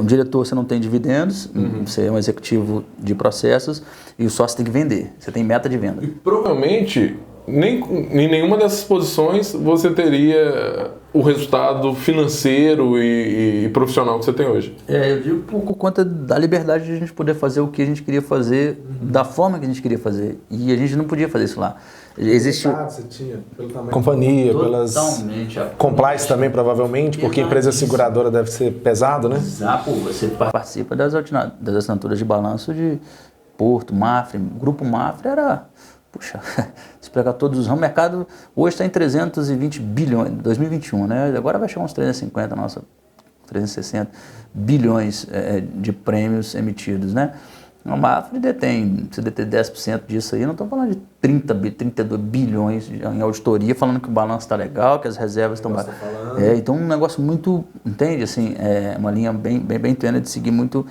Um diretor você não tem dividendos, você é um executivo de processos e o sócio tem que vender, você tem meta de venda. E provavelmente, em nenhuma dessas posições você teria o resultado financeiro e profissional que você tem hoje. Eu digo por conta da liberdade de a gente poder fazer o que a gente queria fazer, da forma que a gente queria fazer. E a gente não podia fazer isso lá. Existe... Você tinha, pelo tamanho da companhia, pelas... Compliance também, provavelmente, porque a empresa seguradora deve ser pesado, né? Exato. Você participa das assinaturas de balanço de Porto, Mafre. O grupo Mafre era... Puxa, se pegar todos os ramos, o mercado hoje está em 320 bilhões, 2021, né? Agora vai chegar uns 350, 360 bilhões de prêmios emitidos, né? A Mafre se detém 10% disso aí, não estamos falando de 32 bilhões em auditoria, falando que o balanço está legal, que as reservas estão... Então um negócio muito, entende? Assim, uma linha bem tênue de seguir muito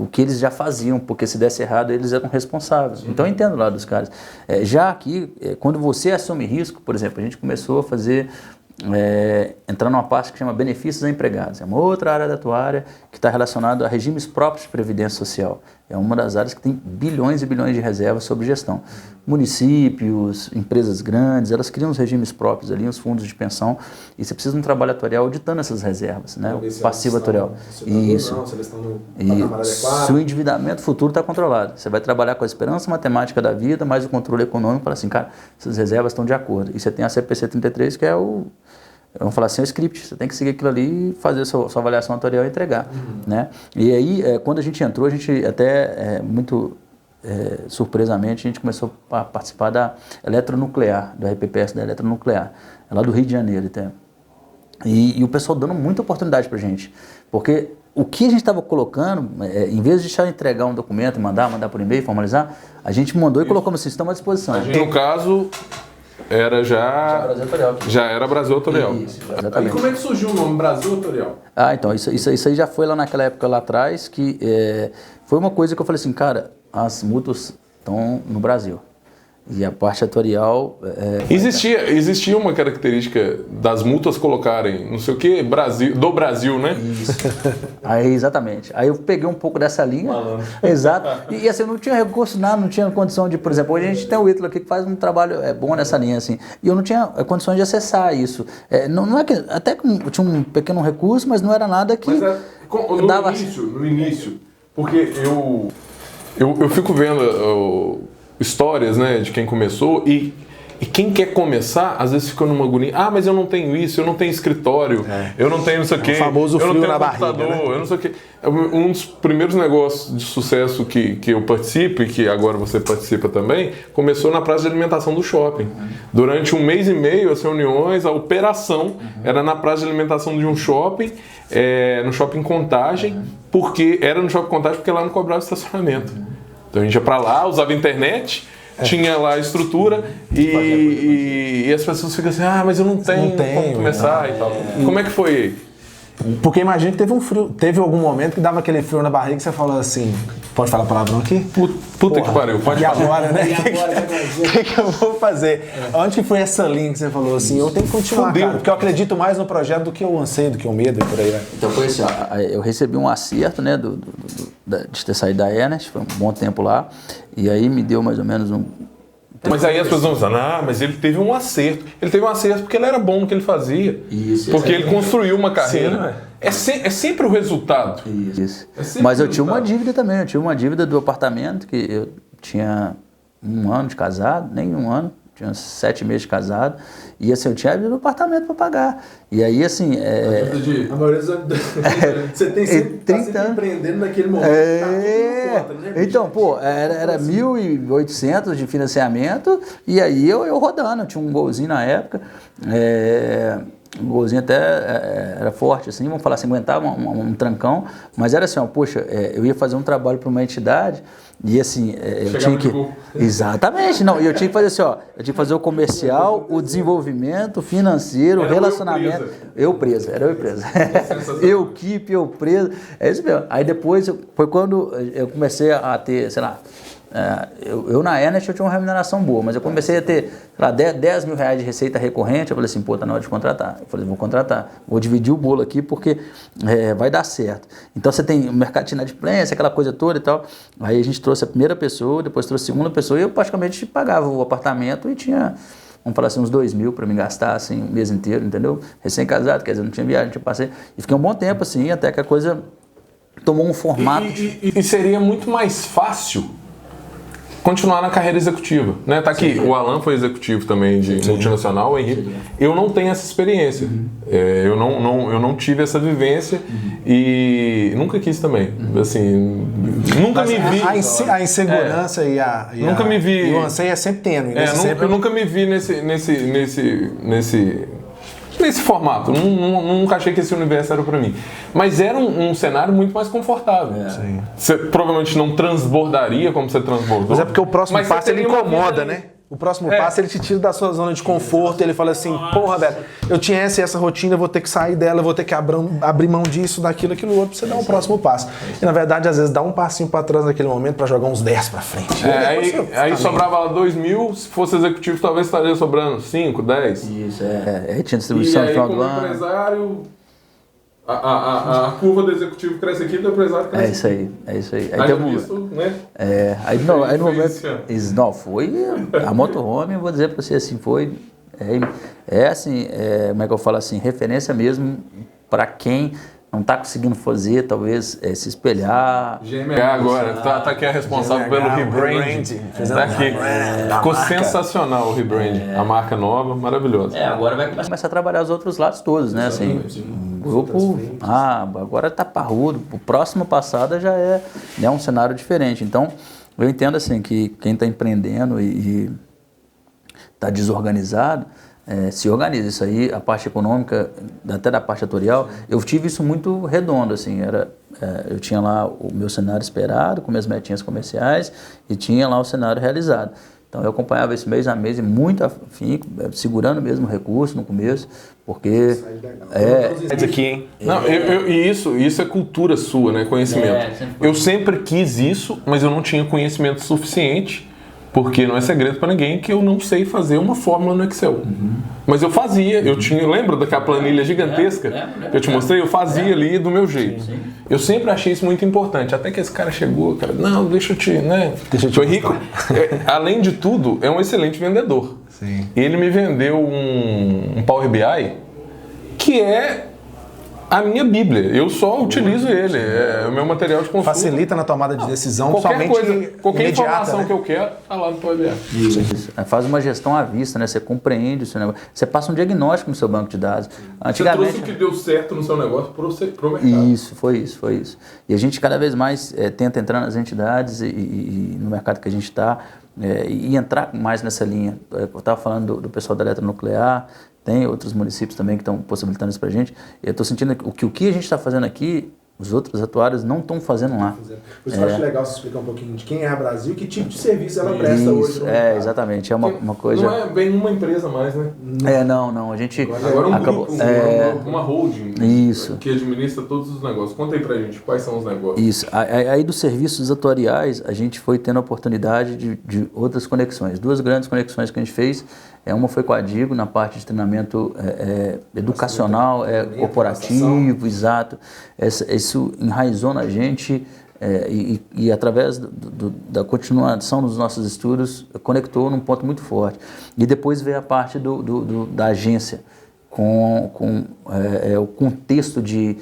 o que eles já faziam, porque se desse errado eles eram responsáveis. Sim. Então eu entendo lá dos caras. Já aqui, quando você assume risco, por exemplo, a gente começou a fazer... entrar numa parte que chama benefícios a empregados. É uma outra área da tua área que está relacionada a regimes próprios de previdência social. É uma das áreas que tem bilhões e bilhões de reservas sob gestão. Municípios, empresas grandes, elas criam os regimes próprios ali, os fundos de pensão, e você precisa de um trabalho atuarial auditando essas reservas, né? O passivo atuarial. Isso. Se o endividamento futuro está controlado, você vai trabalhar com a esperança matemática da vida, mais o controle econômico, para assim, cara, essas reservas estão de acordo. E você tem a CPC 33, que é vamos falar assim, o script, você tem que seguir aquilo ali e fazer a sua avaliação atuarial e entregar, né? E aí, quando a gente entrou, a gente até, muito surpresamente, a gente começou a participar da eletronuclear, do RPPS da eletronuclear, lá do Rio de Janeiro até. E o pessoal dando muita oportunidade pra gente, porque o que a gente estava colocando, em vez de deixar entregar um documento e mandar por e-mail, formalizar, a gente mandou e colocou assim, estamos à disposição. No caso... Já era Brasil Atuarial. Isso, exatamente. E como é que surgiu o nome Brasil Atuarial? Então, isso aí já foi lá naquela época lá atrás, que foi uma coisa que eu falei assim, cara, as mútuas estão no Brasil. E a parte atuarial... Existia uma característica das mútuas colocarem, não sei o que, do Brasil, né? Isso. Aí, exatamente. Aí eu peguei um pouco dessa linha. Exato. E assim, eu não tinha recurso, nada, não tinha condição de, por exemplo, hoje a gente tem o Ítalo aqui que faz um trabalho bom nessa linha, assim. E eu não tinha condições de acessar isso. Não é que... Até que eu tinha um pequeno recurso, mas não era nada que... No início, porque eu fico vendo... histórias, né, de quem começou e quem quer começar, às vezes fica numa agonia. Mas eu não tenho isso, eu não tenho escritório, eu não tenho não sei o quê, o famoso eu não tenho na computador, barriga, né? eu não sei o quê. Um dos primeiros negócios de sucesso que eu participo e que agora você participa também, começou na praça de alimentação do shopping. Durante 1 mês e meio, as reuniões, a operação era na praça de alimentação de um shopping, no Shopping Contagem, porque era no Shopping Contagem porque lá não cobrava estacionamento. Então a gente ia pra lá, usava a internet, tinha lá a estrutura e as pessoas ficam assim, mas eu não tenho como começar e tal. Como é que foi? Porque imagina que teve um frio, teve algum momento que dava aquele frio na barriga que você falou assim, pode falar palavrão aqui? Puta que pariu, pode falar. Agora, né? O que eu vou fazer? Onde que foi essa linha que você falou assim, eu tenho que continuar, cara, porque eu acredito mais no projeto do que o anseio, do que o medo e por aí, né? Então foi assim, eu recebi um acerto, né, de ter saído da Ernest, foi um bom tempo lá, e aí me deu mais ou menos um... Mas aí as pessoas vão dizendo, mas ele teve um acerto. Ele teve um acerto porque ele era bom no que ele fazia. Isso, porque ele construiu uma carreira. Sim, é sempre o resultado. Isso. Mas eu tinha uma dívida também. Eu tinha uma dívida do apartamento, que eu tinha 1 ano de casado, nem 1 ano. Tinha 7 meses de casado. E assim, eu tinha a dívida do apartamento para pagar. E aí, assim... A maioria você tem sempre, 30 tá sempre empreendendo naquele momento. Tá tudo conta, né? Então, pô, era 1.800 de financiamento. E aí eu rodando. Eu tinha um golzinho na época. Um golzinho até era forte, assim, vamos falar assim, aguentava um trancão, mas era assim, poxa, eu ia fazer um trabalho para uma entidade e assim, eu tinha que... Exatamente, não, e eu tinha que fazer assim, eu tinha que fazer o comercial, o desenvolvimento, o financeiro, o relacionamento. Eu preso. Eu preso, é isso mesmo. Aí depois, foi quando eu comecei a ter, sei lá, eu na Ernest eu tinha uma remuneração boa, mas eu comecei a ter, sei lá, 10 mil reais de receita recorrente. Eu falei assim, tá na hora de contratar. Eu falei, vou contratar, vou dividir o bolo aqui porque vai dar certo. Então você tem o mercado de inadimplência, aquela coisa toda e tal. Aí a gente trouxe a primeira pessoa, depois trouxe a segunda pessoa e eu praticamente pagava o apartamento e tinha, vamos falar assim, uns 2 mil para me gastar assim o mês inteiro, entendeu? Recém-casado, quer dizer, não tinha viagem, não tinha passeio. E fiquei um bom tempo assim, até que a coisa tomou um formato. E seria muito mais fácil continuar na carreira executiva, né? Tá aqui, o Alan foi executivo também de multinacional, o Henrique. Eu não tenho essa experiência, eu não tive essa vivência e nunca quis também, assim, nunca me vi... A insegurança nunca me vi... E o anseio é sempre tênue, né? Eu nunca me vi nesse formato, nunca achei que esse universo era pra mim. Mas era um cenário muito mais confortável. Você provavelmente não transbordaria como você transbordou. Mas é porque o próximo passo ele incomoda, né? O próximo passo ele te tira da sua zona de conforto, ele fala assim, porra, velho, eu tinha essa rotina, eu vou ter que sair dela, eu vou ter que abrir mão disso, daquilo, aquilo outro, pra você dar um próximo passo. E na verdade, às vezes, dá um passinho pra trás naquele momento pra jogar uns 10 pra frente. Aí sobrava 2 mil, se fosse executivo, talvez estaria sobrando 5, 10. Isso, tinha distribuição no final do ano. Empresário... A curva do executivo cresce aqui, do empresário cresce aqui. É isso aí. Aí teve isso, né? Aí no momento... Não, foi... A motorhome, eu vou dizer pra você assim, foi... assim, como é que eu falo assim, referência mesmo pra quem não está conseguindo fazer, talvez se espelhar. Agora, tá aqui a responsável pelo rebranding. Tá aqui. Ficou sensacional o rebranding. A marca nova, maravilhosa. Agora vai começar a trabalhar os outros lados todos, né? Assim, o grupo, agora tá parrudo. O próximo passado já é um cenário diferente. Então, eu entendo assim que quem está empreendendo e está desorganizado, se organiza. Isso aí, a parte econômica, até da parte atuarial, eu tive isso muito redondo, assim, eu tinha lá o meu cenário esperado, com minhas metinhas comerciais, e tinha lá o cenário realizado. Então eu acompanhava isso mês a mês e muito afinco, segurando mesmo o recurso no começo, porque... aqui, hein? Não, isso é cultura sua, né? Conhecimento. Eu sempre quis isso, mas eu não tinha conhecimento suficiente. Porque não é segredo para ninguém que eu não sei fazer uma fórmula no Excel. Mas eu fazia, lembra daquela planilha gigantesca que eu te mostrei? Eu fazia ali do meu jeito. Eu sempre achei isso muito importante. Até que esse cara chegou, não, deixa eu te Foi rico. Além de tudo, é um excelente vendedor. Sim. Ele me vendeu um Power BI que é a minha Bíblia. Eu só utilizo ele. É o meu material de consulta. Facilita na tomada de decisão, qualquer informação, né? Que eu quero, tá lá no Power BI. Isso. Faz uma gestão à vista, né? Você compreende o seu negócio. Você passa um diagnóstico no seu banco de dados. Antigamente, você trouxe o que deu certo no seu negócio pro mercado. Isso, foi isso. E a gente cada vez mais tenta entrar nas entidades e no mercado que a gente está e entrar mais nessa linha. Eu estava falando do pessoal da eletronuclear. Tem outros municípios também que estão possibilitando isso para a gente. Eu estou sentindo que o que a gente está fazendo aqui Os outros atuários não estão fazendo lá. Por isso eu acho legal você explicar um pouquinho de quem é a Brasil e que tipo de serviço ela presta hoje. Exatamente. É uma coisa... Não é bem uma empresa mais, né? Não. A gente... Agora um grupo, uma holding. Isso. Que administra todos os negócios. Conta aí pra gente, quais são os negócios. Isso. Aí dos serviços atuariais, a gente foi tendo a oportunidade de outras conexões. 2 grandes conexões que a gente fez. Uma foi com a Digo, na parte de treinamento educacional, corporativo, exato. Isso enraizou na gente e através da continuação dos nossos estudos, conectou num ponto muito forte. E depois veio a parte da agência, com o contexto de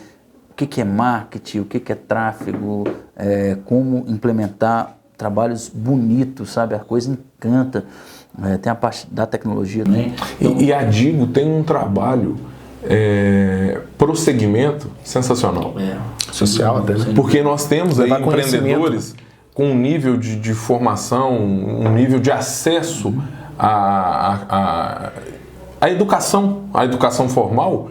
o que é marketing, o que é tráfego, como implementar trabalhos bonitos, sabe? A coisa encanta. Tem a parte da tecnologia também. Então, e a Digo tem um trabalho pro segmento sensacional. Social até, né? Porque nós temos aí empreendedores com um nível de formação, um nível de acesso à educação formal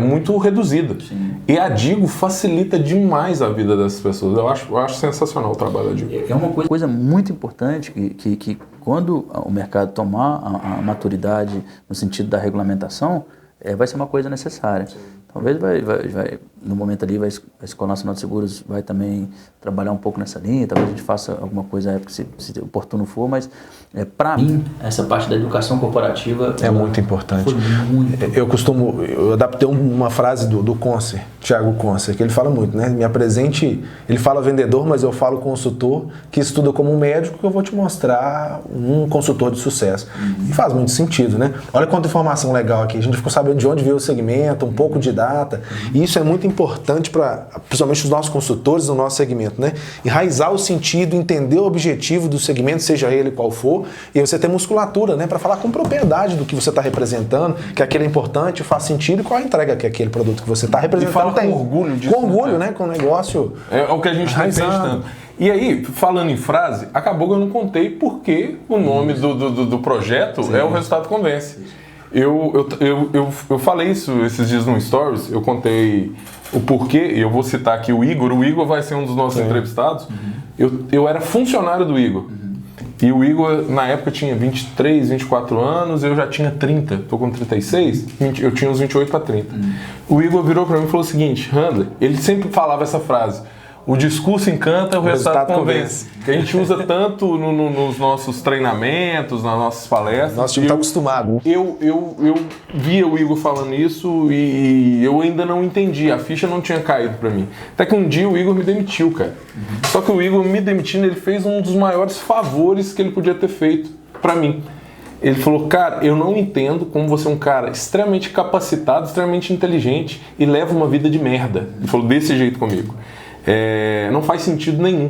muito reduzida. Sim. E a Digo facilita demais a vida dessas pessoas. Eu acho sensacional o trabalho da Digo. É uma coisa muito importante que quando o mercado tomar a maturidade no sentido da regulamentação, vai ser uma coisa necessária. Sim. Talvez no momento ali, a Escola Nacional de Seguros vai também trabalhar um pouco nessa linha, talvez a gente faça alguma coisa se oportuno for, mas para mim, essa parte da educação corporativa é muito importante. Eu adaptei uma frase do Concer, Thiago Concer, que ele fala muito, né? Me apresente, ele fala vendedor, mas eu falo consultor, que estuda como um médico, que eu vou te mostrar um consultor de sucesso. E faz muito sentido, né? Olha quanta informação legal aqui, a gente ficou sabendo de onde veio o segmento, um pouco de data, e isso é muito importante para, principalmente os nossos consultores no nosso segmento, né? Enraizar o sentido, entender o objetivo do segmento, seja ele qual for, e você ter musculatura, né? Para falar com propriedade do que você está representando, que aquilo é importante, faz sentido e qual a entrega que aquele produto que você está representando e fala tem. Com orgulho disso. Com orgulho, né? Com o negócio. É o que a gente está pensando. E aí, falando em frase, acabou que eu não contei porque o nome do projeto é o Resultado Convence. Eu falei isso esses dias no Stories, eu contei o porquê, e eu vou citar aqui o Igor vai ser um dos nossos entrevistados. Eu era funcionário do Igor. E o Igor, na época, tinha 23, 24 anos, eu já tinha 30, tô com 36, eu tinha uns 28 para 30. O Igor virou para mim e falou o seguinte: Handler, ele sempre falava essa frase: o discurso encanta, o resultado convence. Que a gente usa tanto nos nossos treinamentos, nas nossas palestras. Nosso time está acostumado. Eu via o Igor falando isso e eu ainda não entendi. A ficha não tinha caído para mim. Até que um dia o Igor me demitiu, cara. Só que o Igor me demitindo, ele fez um dos maiores favores que ele podia ter feito para mim. Ele falou: cara, eu não entendo como você é um cara extremamente capacitado, extremamente inteligente e leva uma vida de merda. Ele falou desse jeito comigo. Não faz sentido nenhum.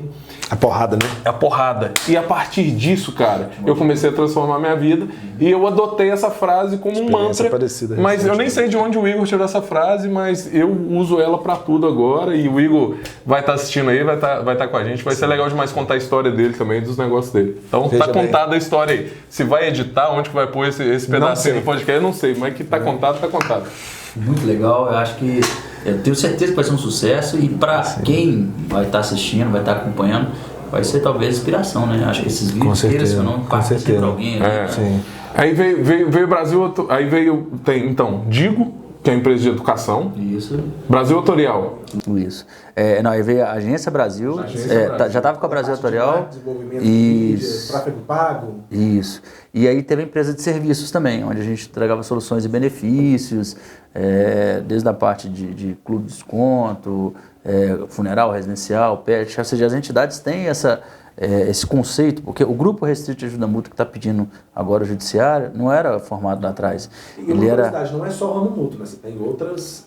A porrada, né? É a porrada. E a partir disso, cara, eu comecei a transformar minha vida e eu adotei essa frase como um mantra. Mas eu nem sei de onde o Igor tirou essa frase, mas eu uso ela pra tudo agora. E o Igor vai estar assistindo aí, vai tá com a gente. Vai ser legal demais contar a história dele também, dos negócios dele. Então tá contada a história aí. Se vai editar, onde que vai pôr esse pedacinho do podcast, eu não sei. Mas que tá contado, tá contado. Muito legal, eu tenho certeza que vai ser um sucesso e para quem vai estar assistindo, vai estar acompanhando, vai ser talvez inspiração, né? Acho que esses vídeos direcionam para alguém. Sim. Aí veio o Brasil, aí tem então Digo, que é a empresa de educação. Isso. Brasil Atuarial. Isso. Aí veio a Agência Brasil. Já estava com a Brasil Atuarial. Isso. Tráfego pago. Isso. E aí teve a empresa de serviços também, onde a gente entregava soluções e benefícios, desde a parte de clube de desconto, funeral, residencial, pet. Ou seja, as entidades têm esse conceito, porque o grupo restrito de ajuda mútua que está pedindo agora o judiciário não era formado lá atrás. E não é só o ramo mútuo, né? Você tem outras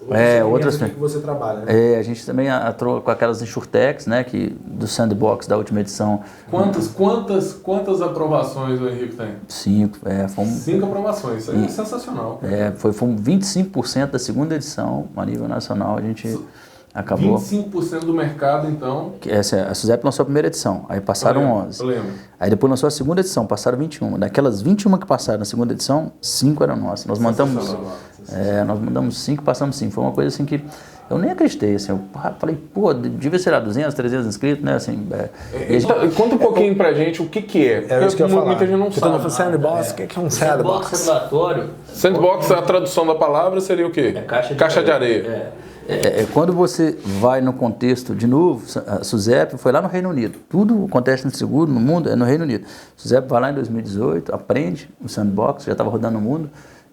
que você trabalha, né? A gente também atua com aquelas insurtechs, né, do Sandbox da última edição. Quantas aprovações o Henrique tem? 5. 5 aprovações, isso aí é sensacional. Foi 25% da segunda edição a nível nacional, a gente Acabou. 25% do mercado, então. A SUSEP lançou a primeira edição, aí passaram 11. Eu lembro. Aí depois lançou a segunda edição, passaram 21. Daquelas 21 que passaram na segunda edição, 5 eram nossas. Nós mandamos 5, passamos 5. Foi uma coisa assim que eu nem acreditei. Assim, eu falei, pô, devia ser lá 200, 300 inscritos, né? Assim, conta um pouquinho pra gente o que é. É isso que eu ia falar. Muita gente não sabe. Sandbox, o que é um sandbox? Regulatório. Sandbox, a tradução da palavra seria o quê? Caixa de areia. Quando você vai no contexto, de novo, a SUSEP foi lá no Reino Unido. Tudo acontece no seguro, no mundo, é no Reino Unido. A SUSEP vai lá em 2018, aprende o sandbox, já estava rodando no mundo.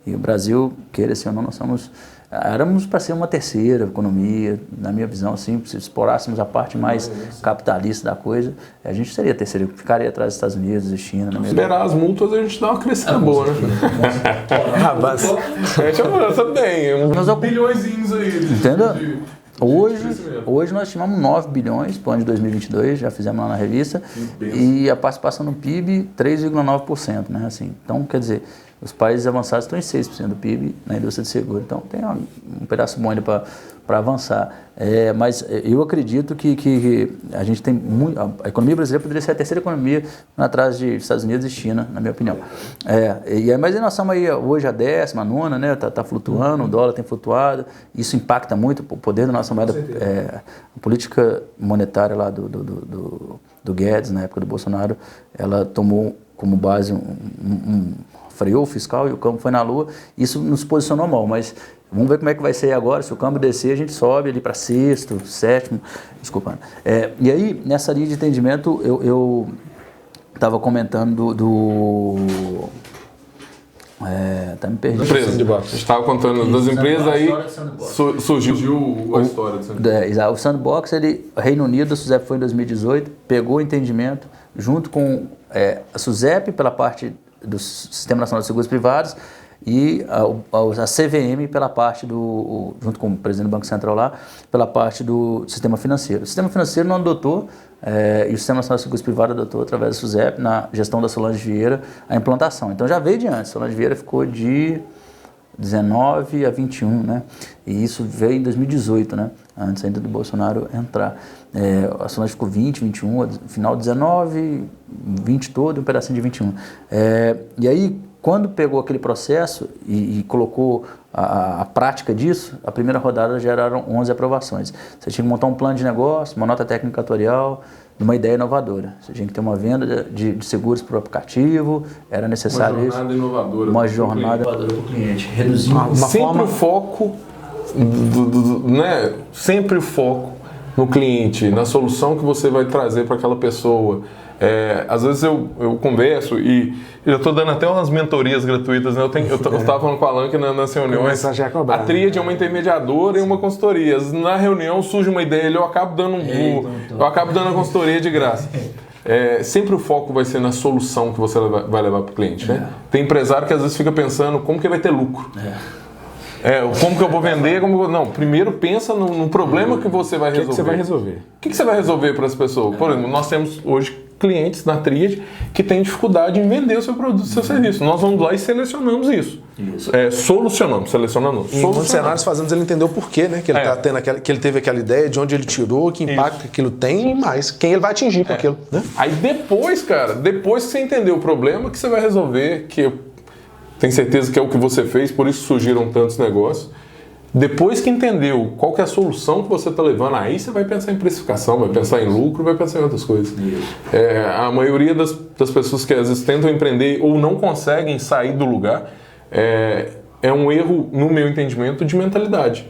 E o Brasil, queira assim ou não, éramos para ser uma terceira economia, na minha visão, assim, se explorássemos a parte mais capitalista da coisa, a gente seria a terceira, ficaria atrás dos Estados Unidos e China. Esperar as multas, a gente dá uma crescida boa, né? A gente avança bem, uns bilhõezinhos aí. Entendeu? Hoje nós estimamos 9 bilhões para o ano de 2022, já fizemos lá na revista, e a participação no PIB 3,9%, né? Assim, então, quer dizer, os países avançados estão em 6% do PIB na indústria de seguro, então tem um pedaço bom ainda para avançar. Mas eu acredito que a gente tem muito. A economia brasileira poderia ser a terceira economia atrás de Estados Unidos e China, na minha opinião. Mas nós estamos aí hoje a 10ª, né? Tá flutuando, o dólar tem flutuado, isso impacta muito o poder da nossa moeda. A política monetária lá do Guedes, na época do Bolsonaro, ela tomou como base freou o fiscal e o câmbio foi na lua. Isso nos posicionou mal, mas vamos ver como é que vai ser agora. Se o câmbio descer, a gente sobe ali para 6º, 7º, desculpa. E aí, nessa linha de entendimento, eu estava comentando tá me perdendo. A gente estava contando das empresas, aí surgiu a história do Sandbox. O Sandbox, Reino Unido, a SUSEP foi em 2018, pegou o entendimento, junto com a SUSEP pela parte do Sistema Nacional de Seguros Privados e a CVM pela parte junto com o presidente do Banco Central lá, pela parte do sistema financeiro. O sistema financeiro não adotou, e o Sistema Nacional de Seguros Privados adotou através da SUSEP, na gestão da Solange Vieira, a implantação. Então já veio de antes, Solange Vieira ficou de 19 a 21, né? E isso veio em 2018, né? Antes ainda do Bolsonaro entrar. A Solange ficou 20, 21, final 19, 20 todo e um pedacinho de 21. E aí, quando pegou aquele processo e colocou a prática disso, a primeira rodada geraram 11 aprovações. Você tinha que montar um plano de negócio, uma nota técnica atuarial, de uma ideia inovadora. Você tinha que ter uma venda de seguros para o aplicativo, era necessário isso. Uma jornada inovadora para o cliente. Reduzir sempre o foco, né? Sempre o foco no cliente, na solução que você vai trazer para aquela pessoa. Às vezes eu converso e eu estou dando até umas mentorias gratuitas, né? Eu estava falando com o Alan que nas reuniões a tríade é uma intermediadora e uma consultoria. Na reunião surge uma ideia, eu acabo dando a consultoria de graça. Sempre o foco vai ser na solução que você vai levar para o cliente, né? Tem empresário que às vezes fica pensando como que vai ter lucro. Como que eu vou vender? Não, primeiro pensa no problema que você vai resolver. O que você vai resolver? O que você vai resolver para as pessoas? Por exemplo, nós temos hoje clientes na Tríade que têm dificuldade em vender o seu produto, o seu serviço. Nós vamos lá e selecionamos isso. Selecionamos. Em muitos cenários fazemos ele entender o porquê, né? Que ele tá tendo que ele teve aquela ideia, de onde ele tirou, que impacto aquilo tem e mais, quem ele vai atingir com aquilo. Né? Aí depois que você entender o problema, que você vai resolver, que eu tenho certeza que é o que você fez, por isso surgiram tantos negócios. Depois que entendeu qual que é a solução que você está levando, aí você vai pensar em precificação, vai pensar em lucro, vai pensar em outras coisas. A maioria das pessoas que às vezes tentam empreender ou não conseguem sair do lugar, é um erro, no meu entendimento, de mentalidade.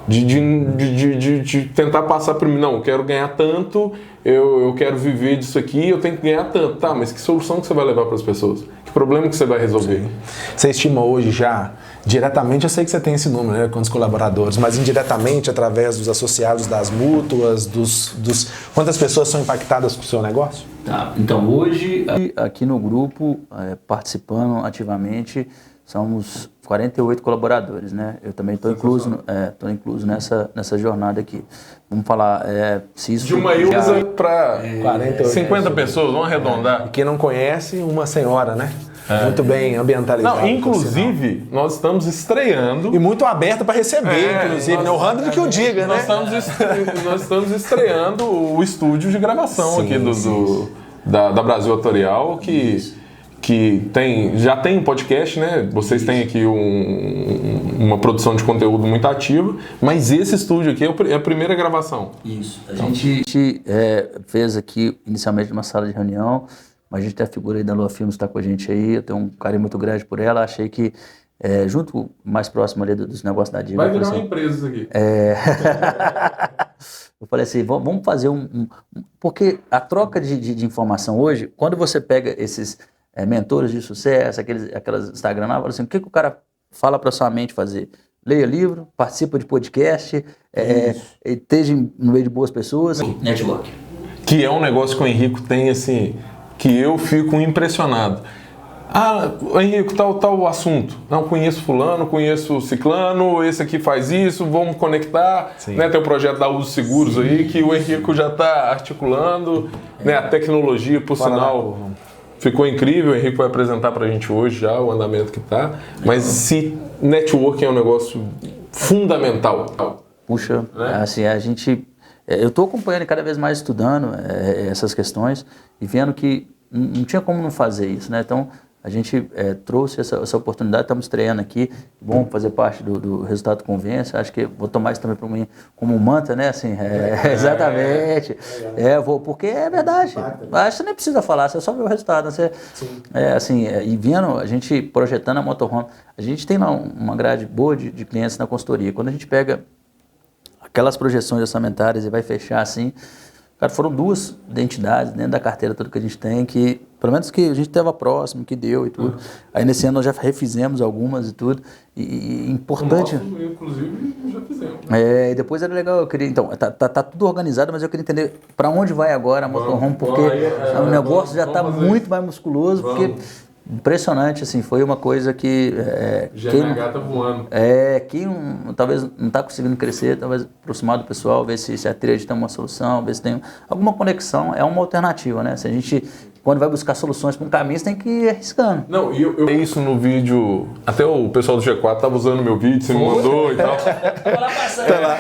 De tentar passar para mim, não, eu quero ganhar tanto, eu quero viver disso aqui, eu tenho que ganhar tanto. Tá, mas que solução que você vai levar para as pessoas? Que problema que você vai resolver? Sim. Você estima hoje já, diretamente, eu sei que você tem esse número, né, com os colaboradores, mas indiretamente, através dos associados, das mútuas, quantas pessoas são impactadas com o seu negócio? Tá, então hoje, aqui no grupo, participando ativamente, somos 48 colaboradores, né? Eu também estou incluso nessa jornada aqui. Vamos falar, se isso... De uma usa para 50 pessoas, vamos arredondar. E quem não conhece, uma senhora, né? Muito bem ambientalizado. Não, inclusive, nós estamos estreando. E muito aberto para receber, inclusive. O Randall que o diga, nós estamos estreando o estúdio de gravação aqui da Brasil Autorial, que já tem um podcast, né? Vocês têm aqui uma produção de conteúdo muito ativa, mas esse estúdio aqui é a primeira gravação. Isso. A gente fez aqui inicialmente uma sala de reunião, mas a gente tem a figura aí da Lua Filmes que está com a gente aí, eu tenho um carinho muito grande por ela, achei que junto, mais próximo ali dos negócios da Diva. Vai virar uma empresa isso aqui. Eu falei assim, vamos fazer porque a troca de informação hoje, quando você pega esses mentores de sucesso, aquelas Instagram lá, fala assim, o que o cara fala para sua mente fazer? Leia livro, participa de podcast, esteja no meio de boas pessoas. Network. Que é um negócio que o Henrico tem, assim, que eu fico impressionado. Ah, Henrico, tal assunto. Não, conheço fulano, conheço ciclano, esse aqui faz isso, vamos conectar. Né, tem o projeto da Uso Seguros aí, que o Henrico já está articulando. Né, a tecnologia, por sinal, ficou incrível. O Henrico vai apresentar para a gente hoje já o andamento que está. Mas se networking é um negócio fundamental. Puxa, assim, eu estou acompanhando cada vez mais, estudando essas questões e vendo que não tinha como não fazer isso, né? Então, a gente trouxe essa oportunidade, estamos estreando aqui, bom fazer parte do Resultado Convence, acho que vou tomar isso também para mim como um mantra, né? Assim, exatamente. Porque é verdade. Acho que você nem precisa falar, você só vê o resultado. Né? E vendo, a gente projetando a motorhome, a gente tem lá uma grade boa de clientes na consultoria. Quando a gente pega aquelas projeções orçamentárias e vai fechar assim, cara, foram 2 identidades dentro da carteira toda que a gente tem, que pelo menos que a gente estava próximo, que deu e tudo. Aí nesse ano nós já refizemos algumas e tudo. E importante. Nosso, inclusive, já fizemos. E depois era legal, eu queria. Então, tá tudo organizado, mas eu queria entender para onde vai agora a motorhome, porque o negócio já está muito mais musculoso, porque. Impressionante, assim, foi uma coisa que... GMH tá voando. Quem talvez não está conseguindo crescer, talvez aproximar do pessoal, ver se a tríade tem uma solução, ver se tem alguma conexão, é uma alternativa, né? Se a gente, quando vai buscar soluções para um caminho, você tem que ir arriscando. Não, e eu isso no vídeo, até o pessoal do G4 estava usando meu vídeo, você me mandou e tal. Vou lá passar. Tá lá.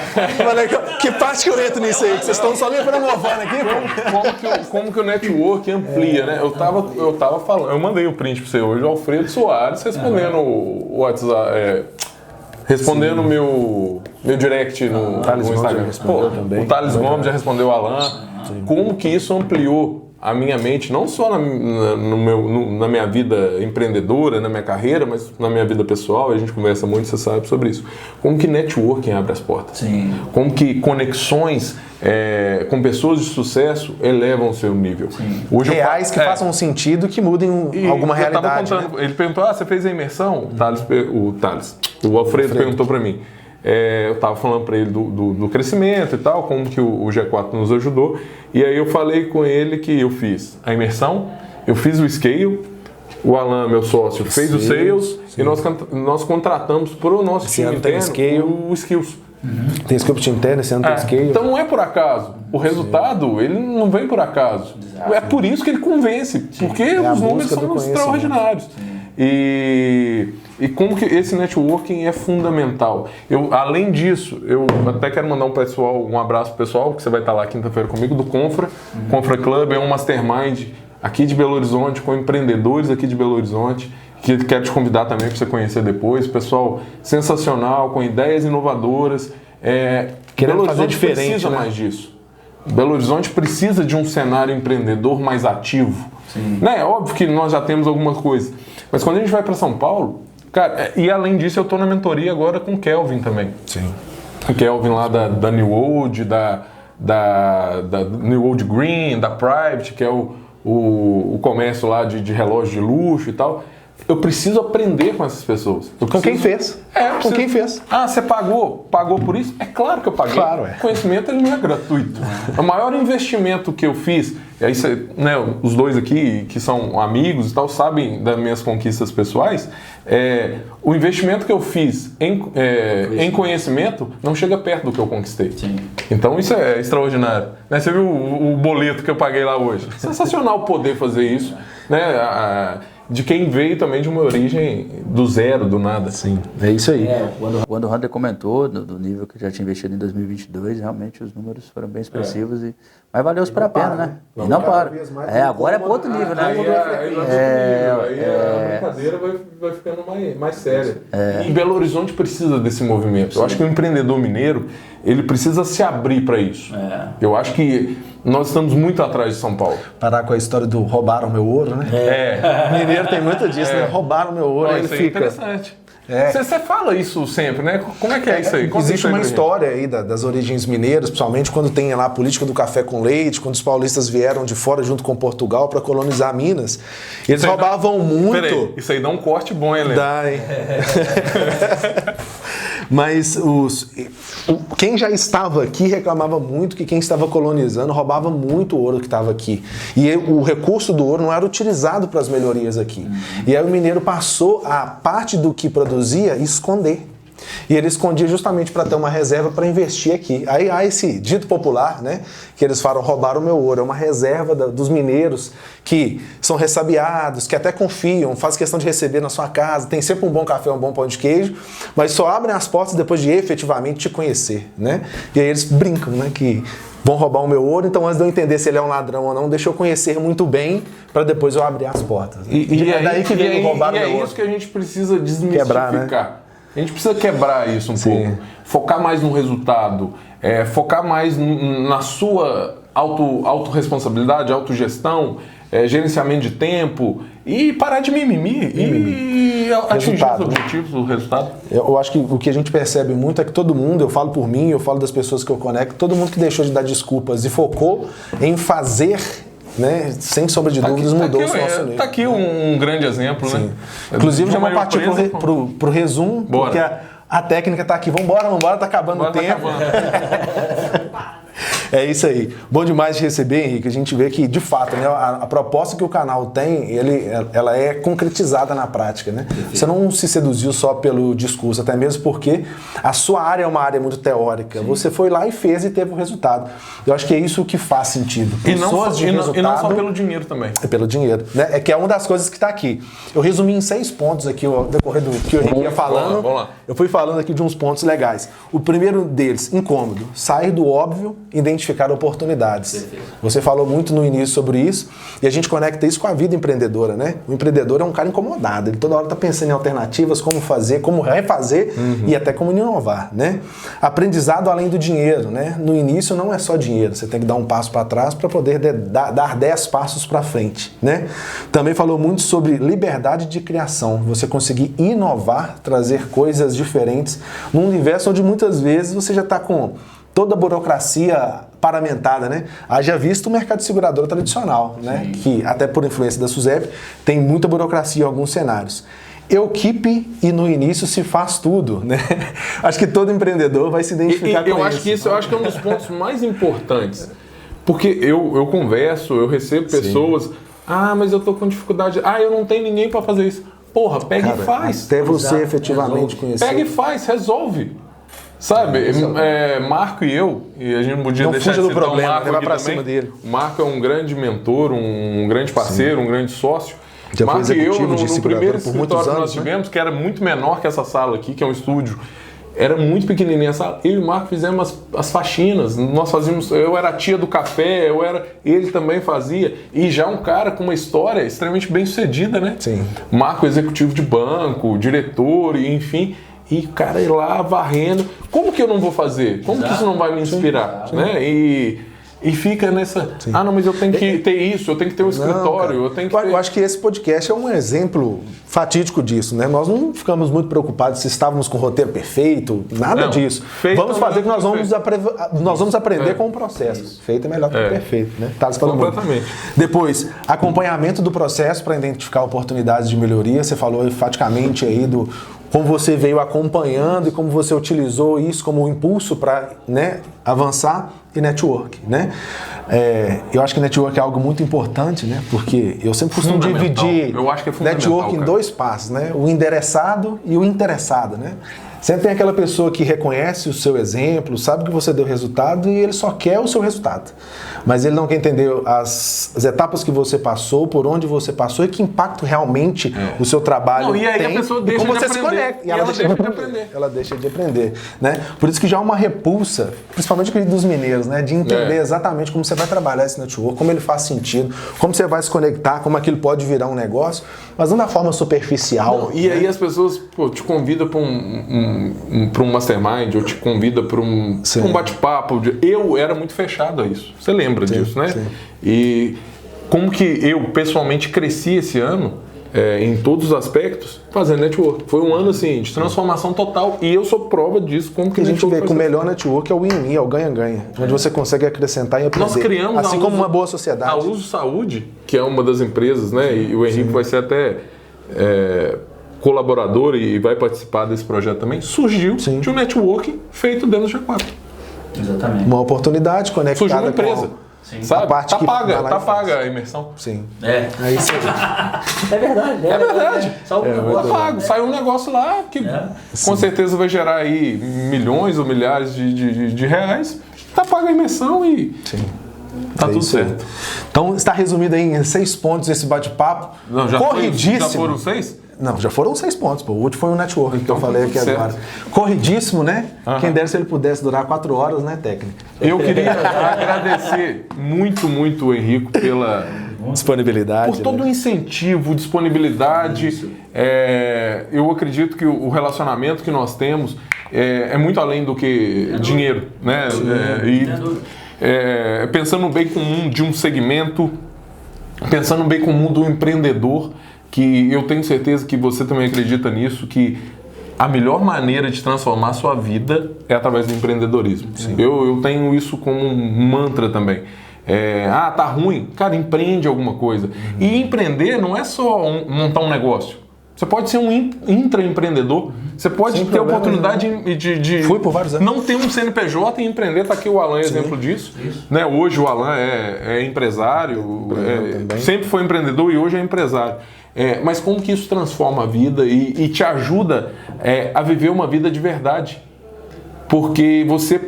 Que parte que eu entro nisso aí? Que vocês estão só me promovendo aqui? Como que o network amplia, né? Eu tava falando, eu mandei o print para você hoje, o Alfredo Soares respondendo o WhatsApp, respondendo meu direct no Instagram. O Thales Gomes já respondeu o Alan. Como que isso ampliou a minha mente, não só na minha vida empreendedora, na minha carreira, mas na minha vida pessoal, a gente conversa muito, você sabe sobre isso. Como que networking abre as portas. Sim. Como que conexões com pessoas de sucesso elevam o seu nível. Hoje reais que façam um sentido, que mudem alguma realidade. Né? Ele perguntou, você fez a imersão? O Alfredo perguntou para mim. Eu estava falando para ele do crescimento e tal, como que o G4 nos ajudou. E aí eu falei com ele que eu fiz a imersão, eu fiz o scale, o Alan, meu sócio, fez o sales e nós contratamos para o nosso time interno o Skills. Tem script interno, esse ano tem scale. Então não é por acaso. O resultado, ele não vem por acaso. É por isso que ele convence, porque os números são extraordinários. E como que esse networking é fundamental. Além disso, eu até quero mandar um abraço pro pessoal, que você vai estar lá quinta-feira comigo, do Confra. Confra Club é um mastermind aqui de Belo Horizonte, com empreendedores aqui de Belo Horizonte, que quero te convidar também para você conhecer depois. Pessoal sensacional, com ideias inovadoras. Querendo fazer diferente, precisa mais disso. Belo Horizonte precisa de um cenário empreendedor mais ativo. Né? É óbvio que nós já temos alguma coisa. Mas quando a gente vai para São Paulo, cara, e além disso eu estou na mentoria agora com o Kelvin também. O Kelvin lá da New Old, da New Old Green, da Private, que é o comércio lá de relógio de luxo e tal. Eu preciso aprender com essas pessoas. Com quem fez. Com quem fez. Você pagou? Pagou por isso? É claro que eu paguei. Claro, O conhecimento ele não é gratuito. O maior investimento que eu fiz, e aí os dois aqui, que são amigos e tal, sabem das minhas conquistas pessoais, o investimento que eu fiz em conhecimento não chega perto do que eu conquistei. Então isso é extraordinário. Né? Você viu o boleto que eu paguei lá hoje? Sensacional poder fazer isso. Né? de quem veio também de uma origem do zero, do nada. Sim, é isso aí. Quando o Hunter comentou do nível que já tinha investido em 2022, realmente os números foram bem expressivos, mas valeu super a pena, né? E não para. Agora é para outro nível, né? Aí a brincadeira vai ficando mais séria. E Belo Horizonte precisa desse movimento. Sim. Eu acho que o empreendedor mineiro, ele precisa se abrir para isso. Eu acho que nós estamos muito atrás de São Paulo. Parar com a história do roubaram meu ouro, né? Mineiro tem muito disso, né? Roubaram meu ouro, aí ele fica... interessante. Você fala isso sempre, né? Como é que é isso aí? Existe uma história aí das origens mineiras, principalmente quando tem lá a política do café com leite, quando os paulistas vieram de fora junto com Portugal para colonizar Minas. Eles roubavam muito. Peraí, isso aí dá um corte bom, hein, Helena? Dá, hein? Mas quem já estava aqui reclamava muito que quem estava colonizando roubava muito o ouro que estava aqui. E o recurso do ouro não era utilizado para as melhorias aqui. E aí o mineiro passou a parte do que produzia esconder. E ele escondia justamente para ter uma reserva para investir aqui. Aí há esse dito popular, né, que eles falam roubaram o meu ouro. É uma reserva dos mineiros que são ressabiados, que até confiam, fazem questão de receber na sua casa, tem sempre um bom café, um bom pão de queijo, mas só abrem as portas depois de efetivamente te conhecer, né? E aí eles brincam, né, que vão roubar o meu ouro, então antes de eu entender se ele é um ladrão ou não, deixa eu conhecer muito bem para depois eu abrir as portas. E é daí que vem o roubar o meu ouro. E é isso que a gente precisa desmistificar. Quebrar, né? A gente precisa quebrar isso um pouco, focar mais no resultado, focar mais na sua autorresponsabilidade, autogestão, gerenciamento de tempo e parar de mimimi e atingir os objetivos, o resultado. Eu acho que o que a gente percebe muito é que todo mundo, eu falo por mim, eu falo das pessoas que eu conecto, todo mundo que deixou de dar desculpas e focou em fazer, né, sem sombra de dúvidas, mudou o nosso nível. Tá aqui um grande exemplo, né? Inclusive, já vou partir pro resumo, porque a técnica tá aqui. Vambora, tá acabando o tempo. É isso aí. Bom demais de receber, Henrique. A gente vê que, de fato, né, a proposta que o canal tem, ela é concretizada na prática, né? Você não se seduziu só pelo discurso, até mesmo porque a sua área é uma área muito teórica. Sim. Você foi lá e fez e teve o resultado. Eu acho que é isso que faz sentido. E não só pelo dinheiro também. É pelo dinheiro, né? É que é uma das coisas que está aqui. Eu resumi em 6 pontos aqui, ao decorrer do que o Henrique ia falando. Vamos lá. Eu fui falando aqui de uns pontos legais. O primeiro deles, incômodo. Sair do óbvio, identificar oportunidades. Perfeito. Você falou muito no início sobre isso e a gente conecta isso com a vida empreendedora, né? O empreendedor é um cara incomodado, ele toda hora está pensando em alternativas, como fazer, como refazer e até como inovar, né? Aprendizado além do dinheiro, né? No início não é só dinheiro, você tem que dar um passo para trás para poder dar 10 passos para frente, né? Também falou muito sobre liberdade de criação, você conseguir inovar, trazer coisas diferentes num universo onde muitas vezes você já está com toda a burocracia paramentada, né? Haja visto o mercado de seguradora tradicional, né? Que até por influência da SUSEP tem muita burocracia em alguns cenários. Equipe e no início se faz tudo, né? Acho que todo empreendedor vai se identificar com isso. Eu acho que é um dos pontos mais importantes, porque eu converso, eu recebo pessoas, mas eu tô com dificuldade, eu não tenho ninguém para fazer isso. Porra, pega e faz. Até você efetivamente conhecer. Pega e faz, resolve. Sabe, Marco e eu, e a gente não podia deixar de citar o Marco aqui também. O Marco é um grande mentor, um grande parceiro, um grande sócio. Já Marco e eu, no primeiro escritório que nós tivemos, que era muito menor que essa sala aqui, que é um estúdio, era muito pequenininha a sala. Eu e o Marco fizemos as faxinas, nós fazíamos, eu era a tia do café, ele também fazia, e já um cara com uma história extremamente bem sucedida, né? Sim. Marco executivo de banco, diretor, e enfim... E o cara ir lá varrendo. Como que eu não vou fazer? Como que isso não vai me inspirar? Sim. Né? E fica nessa... Sim. Não, mas eu tenho que ter isso, eu tenho que ter um escritório, eu tenho que ter... Eu acho que esse podcast é um exemplo fatídico disso, né? Nós não ficamos muito preocupados se estávamos com o roteiro perfeito, nada disso. Vamos fazer que nós vamos aprender com o processo. Isso. Feito é melhor que perfeito, né? Completamente. Depois, acompanhamento do processo para identificar oportunidades de melhoria. Você falou enfaticamente aí do... como você veio acompanhando e como você utilizou isso como um impulso para, né, avançar, e network, né? Eu acho que network é algo muito importante, né? Porque eu sempre costumo dividir network em 2 passos, né? O endereçado e o interessado, né? Sempre tem aquela pessoa que reconhece o seu exemplo, sabe que você deu resultado e ele só quer o seu resultado. Mas ele não quer entender as etapas que você passou, por onde você passou e que impacto realmente o seu trabalho tem. E aí a pessoa deixa como de você aprender. se conecta. E ela deixa de aprender. Ela deixa de aprender. Né? Por isso que já há uma repulsa, principalmente dos mineiros, né? De entender exatamente como você vai trabalhar esse network, como ele faz sentido, como você vai se conectar, como aquilo pode virar um negócio, mas não da forma superficial. E aí as pessoas te convidam para um mastermind, ou te convida para um bate-papo. Eu era muito fechado a isso. Você lembra disso, né? Sim. E como que eu, pessoalmente, cresci esse ano, em todos os aspectos, fazendo network. Foi um ano, assim, de transformação total. E eu sou prova disso. Como que a gente vê que o melhor network é o win-win, é o ganha-ganha. Onde você consegue acrescentar e aprender. Nós criamos assim como uma boa sociedade. A Uso Saúde, que é uma das empresas, né? E o Henrique vai ser até colaborador e vai participar desse projeto também, surgiu de um networking feito dentro do G4. Exatamente. Uma oportunidade conectada surgiu uma empresa. Sabe? Tá paga a imersão. Sim. É isso aí. É verdade. É verdade. Tá pago. Saiu um negócio lá que com certeza vai gerar aí milhões ou milhares de reais. Tá paga a imersão e tá tudo certo. Então está resumido aí em 6 pontos esse bate-papo. Corridíssimo. Já foram 6? Não, já foram 6 pontos, pô. O último foi o networking que eu falei aqui agora. Corridíssimo, né? Quem dera se ele pudesse durar 4 horas, né, técnica? Eu queria agradecer muito, muito o Henrico pela disponibilidade. Por todo o incentivo, disponibilidade. Eu acredito que o relacionamento que nós temos é muito além do que dinheiro, né? Pensando no bem comum de um segmento, pensando no bem comum do empreendedor, que eu tenho certeza que você também acredita nisso, que a melhor maneira de transformar a sua vida é através do empreendedorismo. Eu tenho isso como um mantra também. Tá ruim? Cara, empreende alguma coisa. E empreender não é só montar um negócio. Você pode ser um intraempreendedor. Você pode ter a oportunidade de Fui por vários anos. não ter um CNPJ e empreender. Está aqui o Alan, exemplo disso. Né? Hoje o Alan é empresário, sempre foi empreendedor e hoje é empresário. Mas como que isso transforma a vida e te ajuda a viver uma vida de verdade? Porque você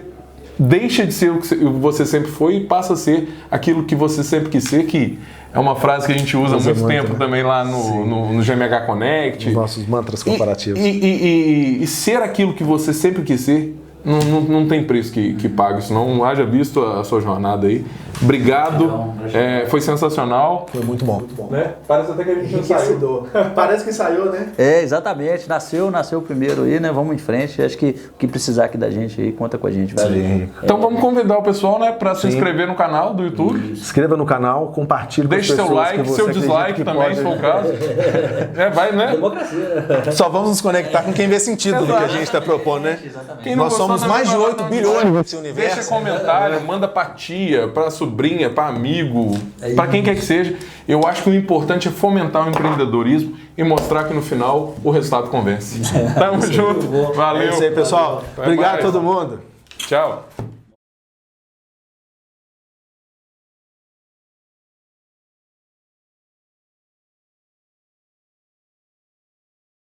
deixa de ser o que você sempre foi e passa a ser aquilo que você sempre quis ser, que é uma frase que a gente usa há muito tempo também lá no GMH Connect. Os nossos mantras comparativos. E ser aquilo que você sempre quis ser, não tem preço que pague isso, não. Haja visto a sua jornada aí. Obrigado, foi sensacional. Foi muito bom. Né? Parece até que a gente já saiu. Parece que saiu, né? Exatamente. Nasceu primeiro aí, né? Vamos em frente. Acho que o que precisar aqui da gente aí, conta com a gente. Então vamos convidar o pessoal, né, para se inscrever no canal do YouTube. Se inscreva no canal, compartilhe com as pessoas. Deixe seu like, seu dislike também, se for o caso. Vai, né? Democracia. Só vamos nos conectar com quem vê sentido no que a gente está propondo, né? Nós somos mais de 8 bilhões nesse universo. Deixa comentário, manda pra tia, pra sobrinha, para amigo, para quem quer que seja. Eu acho que o importante é fomentar o empreendedorismo e mostrar que no final o resultado convence. Tamo junto. Valeu. É isso aí, pessoal. Obrigado a todo mundo. Tchau.